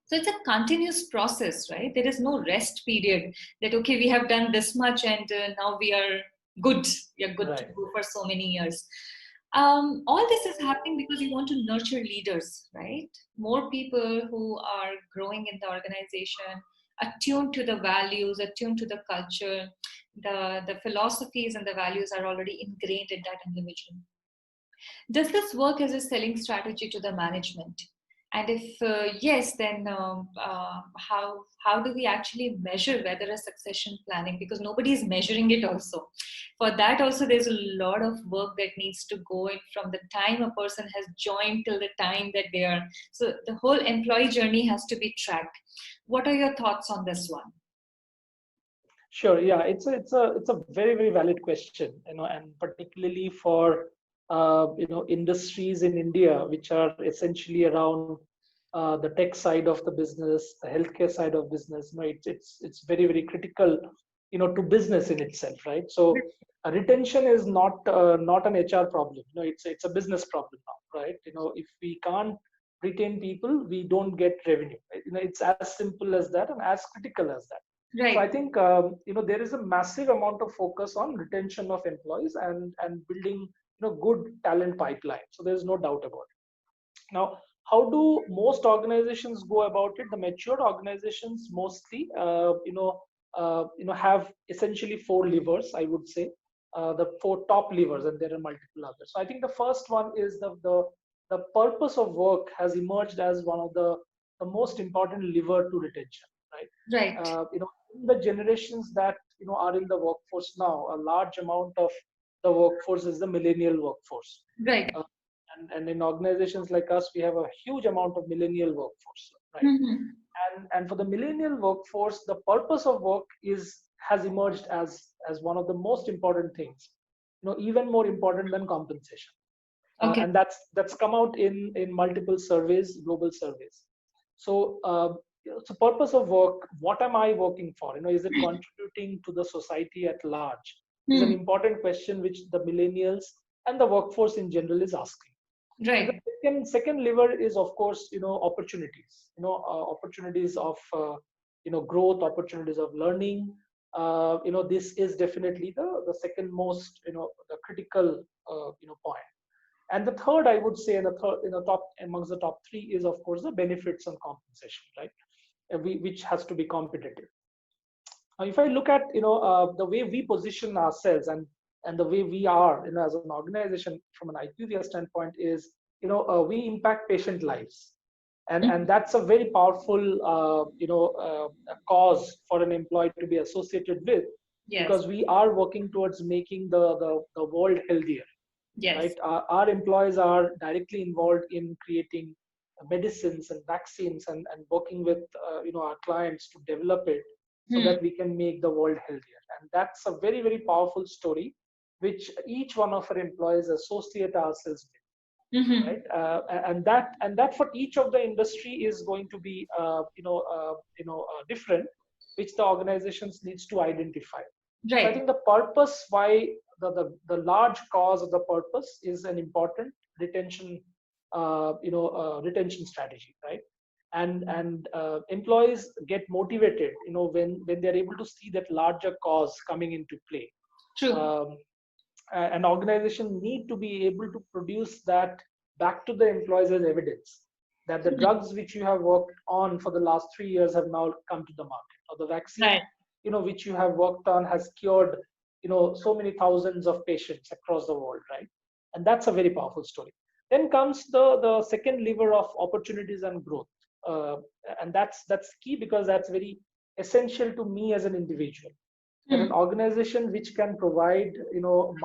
So it's a continuous process, right? There is no rest period that, okay, we have done this much and now we are good. We are good to Right. go for so many years. All this is happening because we want to nurture leaders, right? More people who are growing in the organization, attuned to the values, attuned to the culture. The philosophies and the values are already ingrained in that individual. Does this work as a selling strategy to the management? And if yes, then how do we actually measure whether a succession planning? Because nobody is measuring it. Also, for that also there's a lot of work that needs to go in from the time a person has joined till the time that they are. So the whole employee journey has to be tracked. What are your thoughts on this one? Sure. Yeah, it's a very very valid question. And particularly for industries in India which are essentially around the tech side of the business, the healthcare side of business. It's very, very critical, to business in itself, right? So retention is not an HR problem. It's a business problem now, right? If we can't retain people, we don't get revenue. It's as simple as that and as critical as that. So I Right. think there is a massive amount of focus on retention of employees and building good talent pipeline. So there's no doubt about it. Now, how do most organizations go about it? The mature organizations mostly, have essentially four levers, I would say, the four top levers, and there are multiple others. So I think the first one is the purpose of work has emerged as one of the most important lever to retention, right? Right. In the generations that are in the workforce now, a large amount of the workforce is the millennial workforce. Right. And in organizations like us, we have a huge amount of millennial workforce, right? Mm-hmm. And for the millennial workforce, the purpose of work has emerged as one of the most important things, even more important than compensation. Okay. And that's come out in multiple surveys, global surveys. So so purpose of work, what am I working for? Is it contributing to the society at large? Is an Hmm. important question which the millennials and the workforce in general is asking. And the Right. second lever is, of course, opportunities. Opportunities of growth, opportunities of learning. This is definitely the second most the critical point. And the third, I would say, the third, top amongst the top three is, of course, the benefits and compensation, right? Which has to be competitive. Now, if I look at the way we position ourselves and the way we are, as an organization from an IQVIA standpoint, is we impact patient lives, and that's a very powerful cause for an employee to be associated with, Yes. because we are working towards making the world healthier, Yes. right? Our employees are directly involved in creating medicines and vaccines and working with our clients to develop it so Hmm. that we can make the world healthier. And that's a very, very powerful story which each one of our employees associate ourselves with, Mm-hmm. right? And that for each of the industry is going to be different, which the organizations needs to identify. So I Right. think the purpose, why the large cause of the purpose is an important retention, retention strategy, right? And employees get motivated, when they're able to see that larger cause coming into play. True. Um, an organization need to be able to produce that back to the employees as evidence that the drugs which you have worked on for the last 3 years have now come to the market, or the Right. vaccine which you have worked on has cured so many thousands of patients across the world, right? And that's a very powerful story. Then comes the second lever of opportunities and growth, uh, and that's key, because that's very essential to me as an individual, that Hmm. an organization which can provide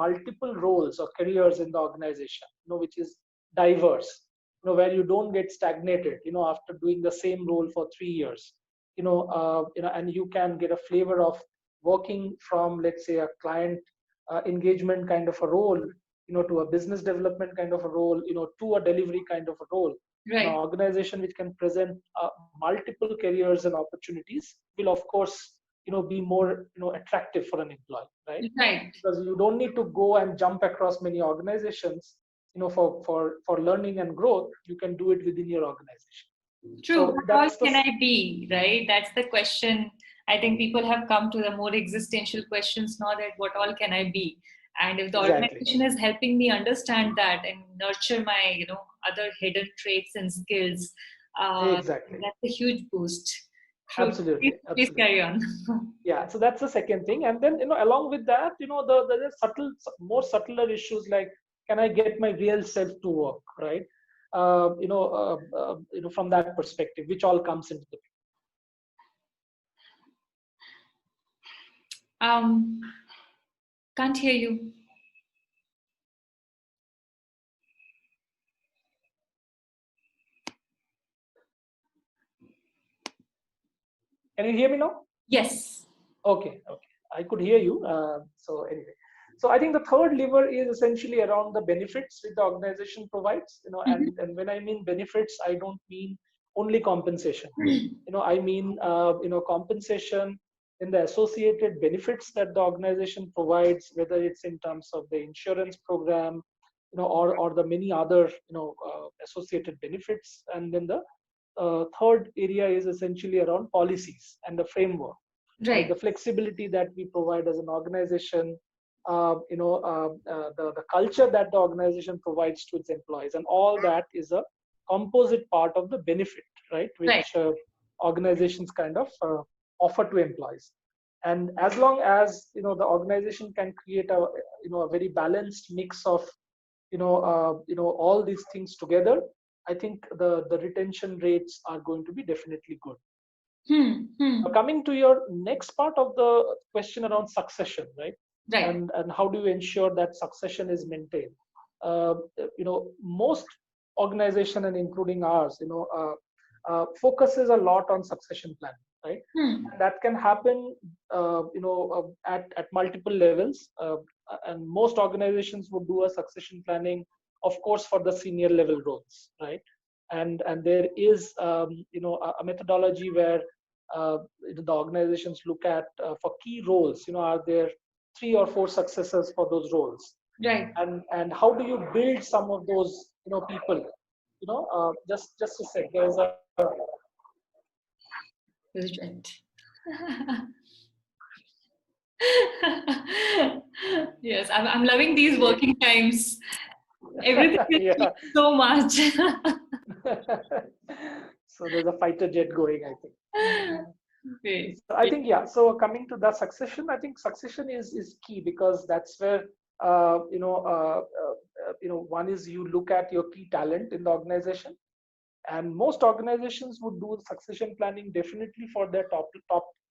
multiple roles or careers in the organization, which is diverse, where you don't get stagnated after doing the same role for 3 years, and you can get a flavor of working from, let's say, a client engagement kind of a role, to a business development kind of a role, to a delivery kind of a role. An Right. organization which can present multiple careers and opportunities will, of course, be more attractive for an employee, right? Right. Because you don't need to go and jump across many organizations for learning and growth. You can do it within your organization. True. So What all that's the can I be? Right. That's the question. I think people have come to the more existential questions now, that what all can I be? And if the exactly organization is helping me understand that and nurture my, other hidden traits and skills, exactly that's a huge boost. True. Please, absolutely please absolutely carry on. Yeah, so that's the second thing. And then along with that, the subtle, more subtler issues like, can I get my real self to work, right? From that perspective, which all comes into the picture. Um, can't hear you. Can you hear me now? Yes. Okay, I could hear you. So anyway, so I think the third lever is essentially around the benefits which the organization provides. Mhm. And when I mean benefits, I don't mean only compensation. I mean, compensation in the associated benefits that the organization provides, whether it's in terms of the insurance program, or the many other, associated benefits. And then the third area is essentially around policies and the framework, right? Right. The flexibility that we provide as an organization, the culture that the organization provides to its employees, and all that is a composite part of the benefit, right? Right. Which organizations kind of offer to employees. And as long as the organization can create a very balanced mix of all these things together, I think the retention rates are going to be definitely good. Now, coming to your next part of the question around succession, right? Right. And how do you ensure that succession is maintained? Most organization, and including ours, focuses a lot on succession planning, right? And that can happen, at multiple levels. And most organizations would do a succession planning, of course, for the senior level roles, right? And there is, a methodology where the organizations look at, for key roles, are there 3 or 4 successors for those roles, Right. and how do you build some of those people? Just a sec, there's a Right. Yes, I'm loving these working times. Everything is yeah. so much. So there's a fighter jet going, I think. Great. So I think, yeah. So coming to the succession, I think succession is key, because that's where one is, you look at your key talent in the organization, and most organizations would do succession planning definitely for their top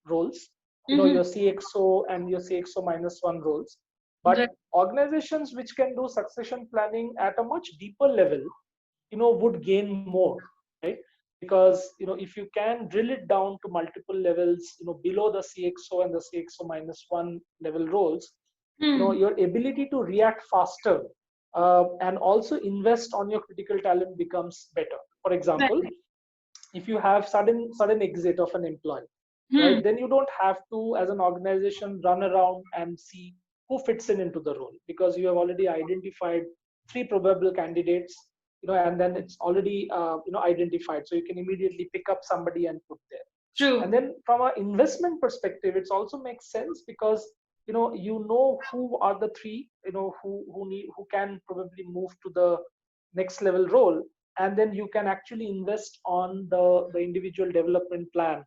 roles. Your CXO and your CXO -1 roles. But Right. organizations which can do succession planning at a much deeper level, would gain more, right? Because if you can drill it down to multiple levels, below the CXO and the CXO -1 level roles, your ability to react faster, and also invest on your critical talent becomes better. For example, Right. if you have sudden exit of an employee, right, then you don't have to, as an organization, run around and see who fits in into the role, because you have already identified 3 probable candidates, and then it's already identified, so you can immediately pick up somebody and put there. True. And then from an investment perspective, it also makes sense, because who are the 3, who can probably move to the next level role, and then you can actually invest on the individual development plan,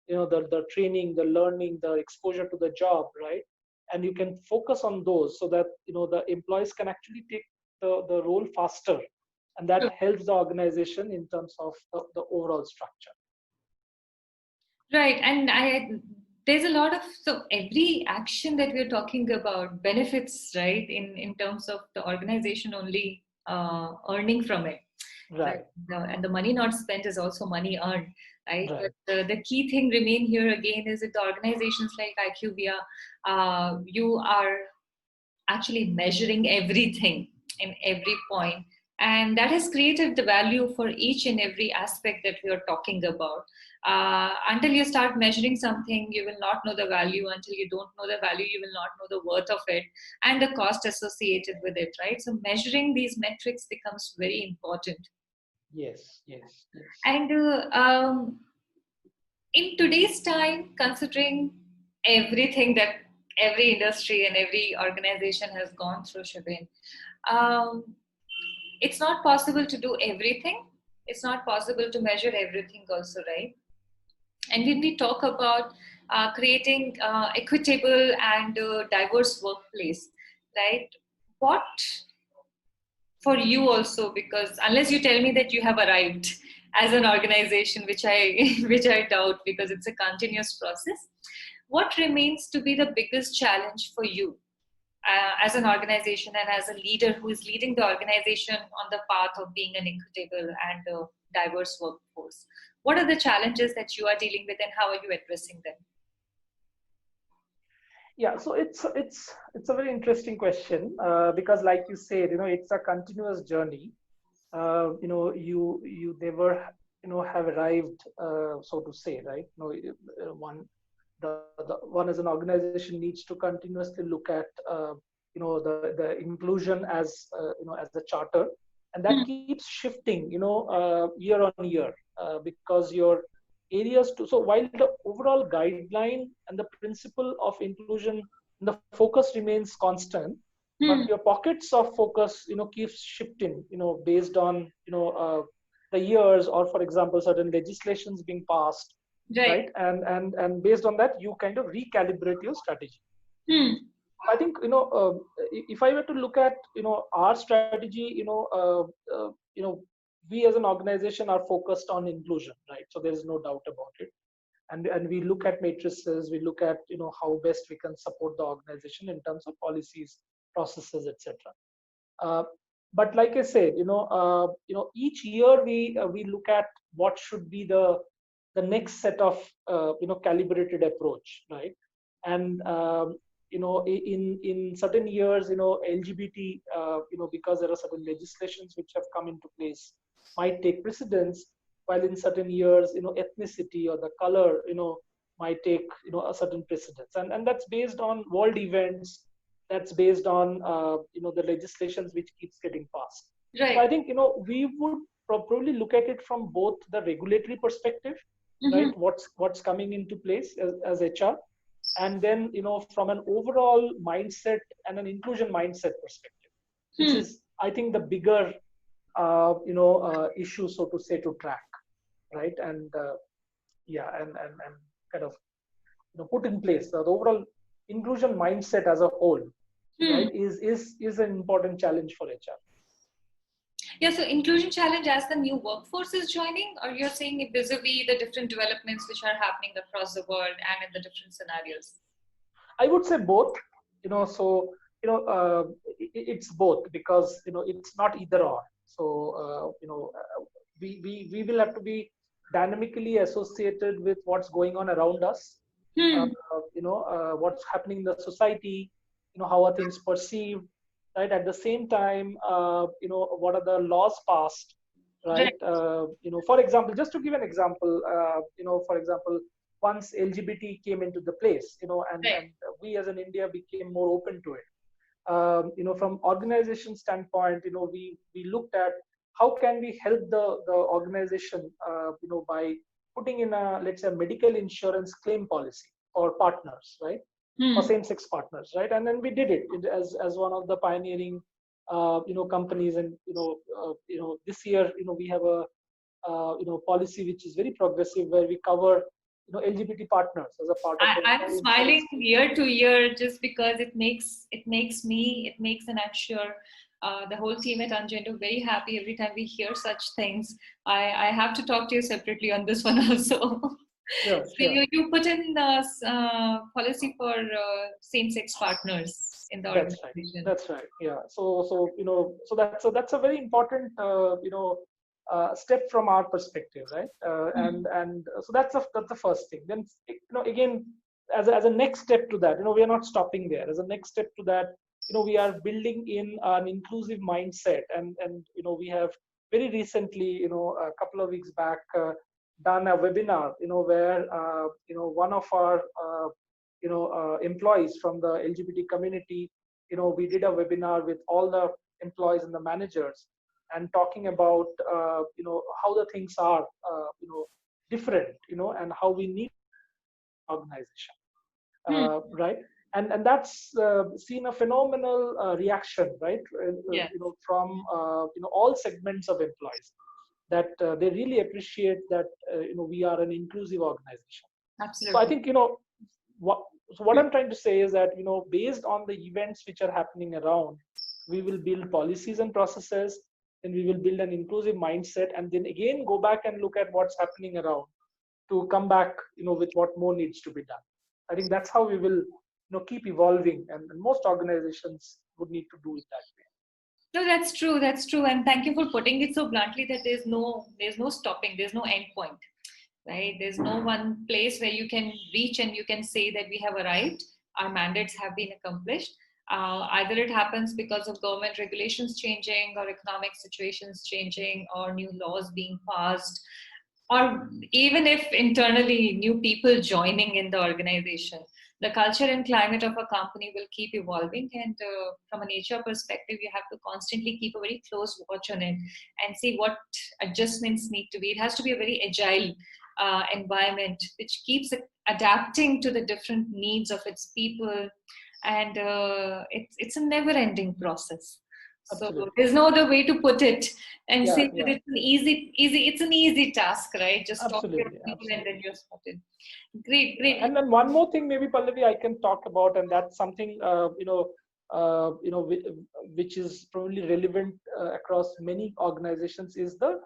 the training, the learning, the exposure to the job, right? And you can focus on those, so that the employees can actually take the role faster, and that True. helps the organization in terms of the overall structure. Right. And there's a lot of, so every action that we're talking about benefits, right, in terms of the organization only earning from it. Right. Right. And the money not spent is also money earned, right? Right. But the key thing remain here again is that the organizations like IQVIA, you are actually measuring everything in every point, and that has created the value for each and every aspect that we are talking about. Until you start measuring something, you will not know the value. Until you don't know the value, you will not know the worth of it and the cost associated with it, right? So measuring these metrics becomes very important. Yes. Yes. Yes. And in today's time, considering everything that every industry and every organization has gone through, Shiben, um, it's not possible to do everything. It's not possible to measure everything also, right? And when we talk about creating equitable and diverse workplace, right? What for you also, because unless you tell me that you have arrived as an organization, which I which I doubt, because it's a continuous process, what remains to be the biggest challenge for you as an organization and as a leader who is leading the organization on the path of being an equitable and diverse workforce? What are the challenges that you are dealing with, and how are you addressing them? Yeah, so it's a very interesting question, because, like you said, it's a continuous journey. You never have arrived, so to say, right? One as an organization needs to continuously look at the inclusion as as a charter, and that keeps shifting year on year, because your areas to so while the overall guideline and the principle of inclusion and the focus remains constant, but your pockets of focus keeps shifting based on the years, or for example certain legislations being passed, Right. right? And based on that you kind of recalibrate your strategy. Hmm. I think if I were to look at our strategy, we as an organization are focused on inclusion, right? So there is no doubt about it. And we look at matrices, we look at how best we can support the organization in terms of policies, processes, etc. uh, but like I said, each year we look at what should be the next set of calibrated approach, right? And in certain years, LGBT, because there are certain legislations which have come into place, might take precedence, while in certain years, ethnicity or the color, might take a certain precedence, and that's based on world events, that's based on the legislations which keeps getting passed. So Right. I think we would probably look at it from both the regulatory perspective, Mm-hmm. right? What's coming into place as HR, and then from an overall mindset and an inclusion mindset perspective, which Hmm. is I think the bigger issue, so to say, to track, right? And yeah, and kind of put in place the overall inclusion mindset as a whole, Hmm. right, is an important challenge for HR. Yeah, so inclusion challenge as the new workforce is joining, or you're saying vis-a-vis the different developments which are happening across the world and in the different scenarios? I would say both. So it's both, because it's not either or. So we will have to be dynamically associated with what's going on around us, Hmm. what's happening in the society, how are things perceived, right? At the same time, what are the laws passed, Right. right? For example, just to give an example, for example, once LGBT came into the place, Right. and we as an India became more open to it. From organization standpoint, we looked at how can we help the organization, by putting in a, let's say, a medical insurance claim policy for partners, right? For Hmm. same-sex partners, right? And then we did it as one of the pioneering, companies. And this year, we have a policy which is very progressive, where we cover LGBT partners as a part of the I'm medical smiling insurance claim. year to year just because it makes, and I'm sure the whole team at Ungender very happy every time we hear such things. I have to talk to you separately on this one also. Sure, So sure. you put in policy for same-sex partners in the That's right. organization. That's right. Yeah. So that's a very important step from our perspective, right? And so that's the first thing. Then again, as a next step to that, we are not stopping there. As a next step to that, we are building in an inclusive mindset, and we have very recently, a couple of weeks back, done a webinar, where one of our employees from the LGBT community, we did a webinar with all the employees and the managers, and talking about how the things are different, and how we need organization, Hmm. right? And that's seen a phenomenal reaction, right? Yeah, From all segments of employees, that they really appreciate that we are an inclusive organization. So I absolutely. think what so what I'm trying to say is that based on the events which are happening around, we will build policies and processes, and we will build an inclusive mindset, and then again go back and look at what's happening around, to come back with what more needs to be done. I think that's how we will keep evolving, and most organizations would need to do it that way. No, that's true. That's true. And thank you for putting it so bluntly that there's no stopping. There's no end point, right? There's no one place where you can reach and you can say that we have arrived. Our mandates have been accomplished. Either it happens because of government regulations changing, or economic situations changing, or new laws being passed. or even if internally new people joining in the organization, the culture and climate of a company will keep evolving. And from a nature perspective, you have to constantly keep a very close watch on it and see what adjustments need to be. It has to be a very agile environment which keeps adapting to the different needs of its people. And it's a never ending process. So Absolutely. there's no other way to put it and say Yeah, that yeah, it's an easy task, right? Just talk to your absolutely, people and then absolutely. you're spotted. Great, Yeah. great. And then one more thing, maybe Pallavi, I can talk about, and that's something which is probably relevant across many organizations, is the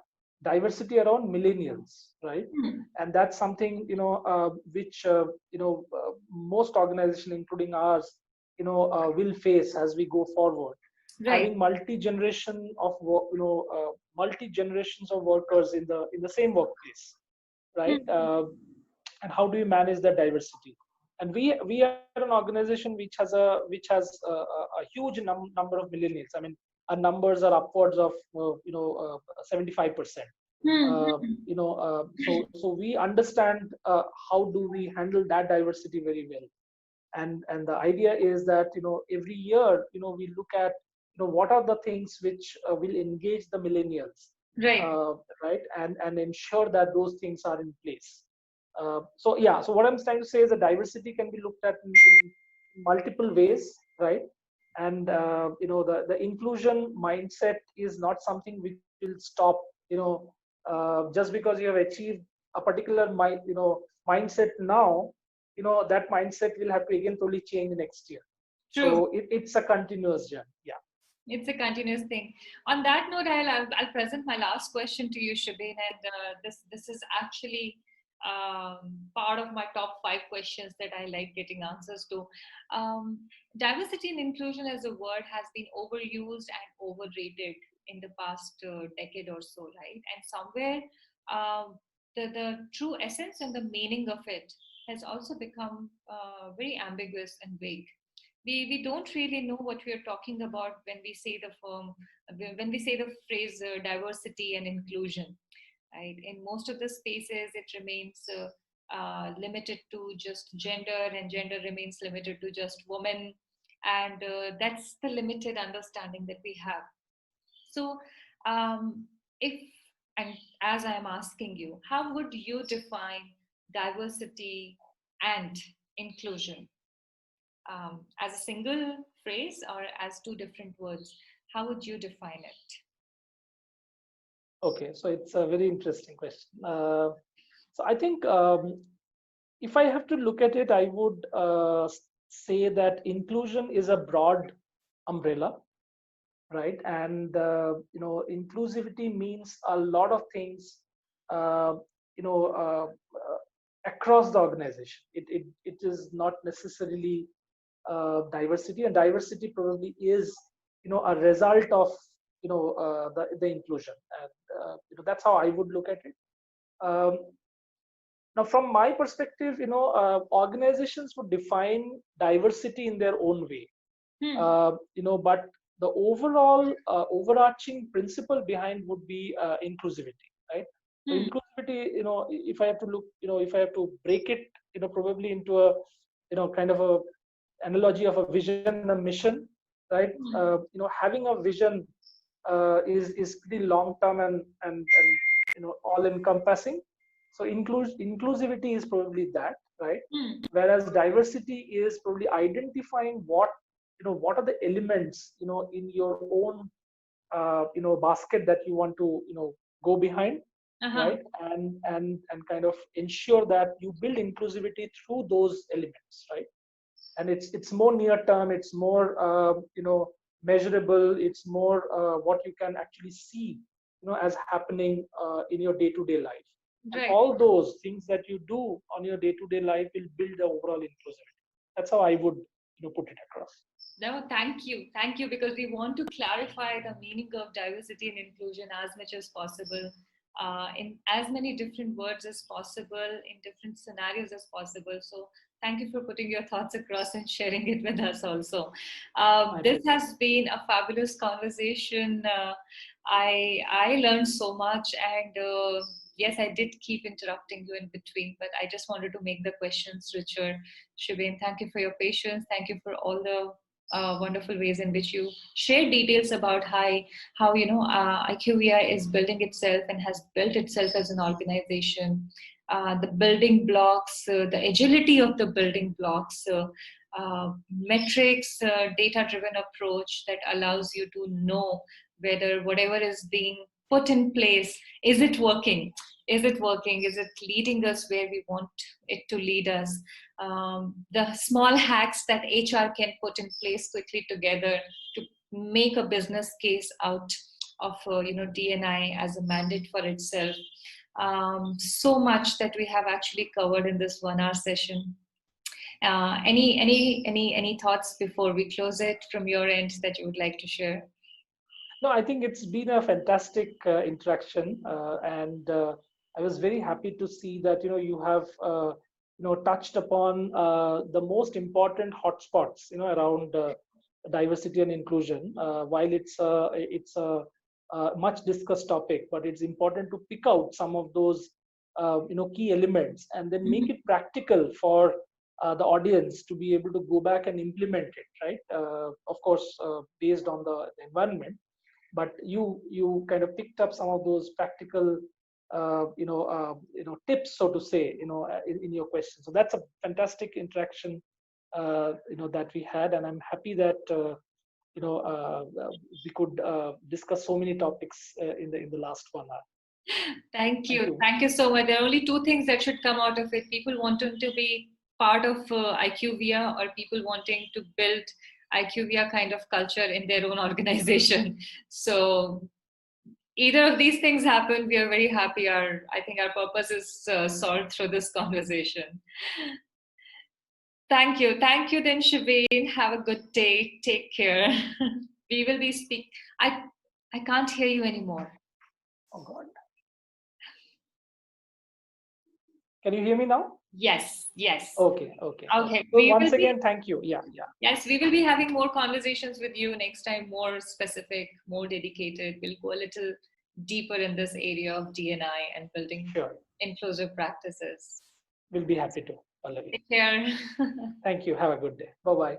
diversity around millennials, right? Hmm. And that's something which most organizations, including ours, will face as we go forward. Right. Having multi generations of workers in the same workplace, right? Hmm. And how do you manage that diversity? And we are an organization which has a huge number of millennials. I mean, our numbers are upwards of 75%. Hmm. uh, Hmm. so we understand how do we handle that diversity very well. And the idea is that every year we look at what are the things which will engage the millennials, Right. uh, right, and ensure that those things are in place. So yeah, so what I'm trying to say is that diversity can be looked at in multiple ways, right? And the inclusion mindset is not something which will stop just because you have achieved a particular mindset now. That mindset will have to again totally change next year. True. So it's a continuous journey. Yeah. It's a continuous thing. On that note, I'll present my last question to you, Shiben, and this is actually part of my top 5 questions that I like getting answers to. Diversity and inclusion as a word has been overused and overrated in the past decade or so, right? And somewhere um, the true essence and the meaning of it has also become very ambiguous and vague. We don't really know what we are talking about when we say when we say the phrase diversity and inclusion, right? In most of the spaces it remains limited to just gender, and gender remains limited to just women, and that's the limited understanding that we have. So if and as I am asking you, how would you define diversity and inclusion, as a single phrase or as two different words? How would you define it? Okay, so it's a very interesting question. So I think, if I have to look at it, I would say that inclusion is a broad umbrella, right? And inclusivity means a lot of things, uh, you know, across the organization. It is not necessarily diversity, and diversity probably is a result of the inclusion, and that's how I would look at it. Um, Now, from my perspective, organizations would define diversity in their own way, Hmm. but the overall overarching principle behind would be inclusivity, right? So Hmm. inclusivity, if I have to look, if I have to break it, probably into a, kind of a analogy of a vision and a mission, right? Hmm. Having a vision is pretty long term and all encompassing. So inclusivity is probably that, right? Hmm. Whereas diversity is probably identifying what are the elements in your own basket that you want to go behind, Uh-huh. right? And kind of ensure that you build inclusivity through those elements, right? And it's more near term, it's more measurable, it's more what you can actually see as happening in your day-to-day life. And Right. all those things that you do on your day-to-day life will build the overall inclusivity. That's how I would put it across. No, thank you. Thank you, because we want to clarify the meaning of diversity and inclusion as much as possible, in as many different words as possible, in different scenarios as possible. So, thank you for putting your thoughts across and sharing it with us also. My This pleasure. has been a fabulous conversation. I learned so much, and yes, I did keep interrupting you in between, but I just wanted to make the questions richer. Shiben, thank you for your patience. Thank you for all the wonderful ways in which you share details about how IQVIA is building itself and has built itself as an organization. The building blocks, the agility of the building blocks, metrics, data-driven approach that allows you to know whether whatever is being put in place, is it working? Is it working? Is it leading us where we want it to lead us? The small hacks that HR can put in place quickly together to make a business case out of DNI as a mandate for itself. So much that we have actually covered in this 1 hour session. Any thoughts before we close it from your end that you would like to share? No, I think it's been a fantastic interaction, and I was very happy to see that you have touched upon the most important hotspots around diversity and inclusion. While it's a much discussed topic, but it's important to pick out some of those key elements and then make it practical for the audience to be able to go back and implement it, right? Of course, based on the environment, but you kind of picked up some of those practical tips, so to say, in your question. So that's a fantastic interaction that we had, and I'm happy that we could discuss so many topics in the last 1 hour. Thank you so much. There are only two things that should come out of it: people wanting to be part of IQVIA, or people wanting to build IQVIA kind of culture in their own organization. So either of these things happen, we are very happy. I think our purpose is solved through this conversation. Thank you then, Shiben. Have a good day. Take care. We will be I can't hear you anymore. Oh God. Can you hear me now? Yes. Okay. So once again, thank you. Yeah. Yes, we will be having more conversations with you next time, more specific, more dedicated. We'll go a little deeper in this area of DNI and building inclusive practices. We'll be happy to, Pallavi. Take care. Thank you. Have a good day. Bye-bye.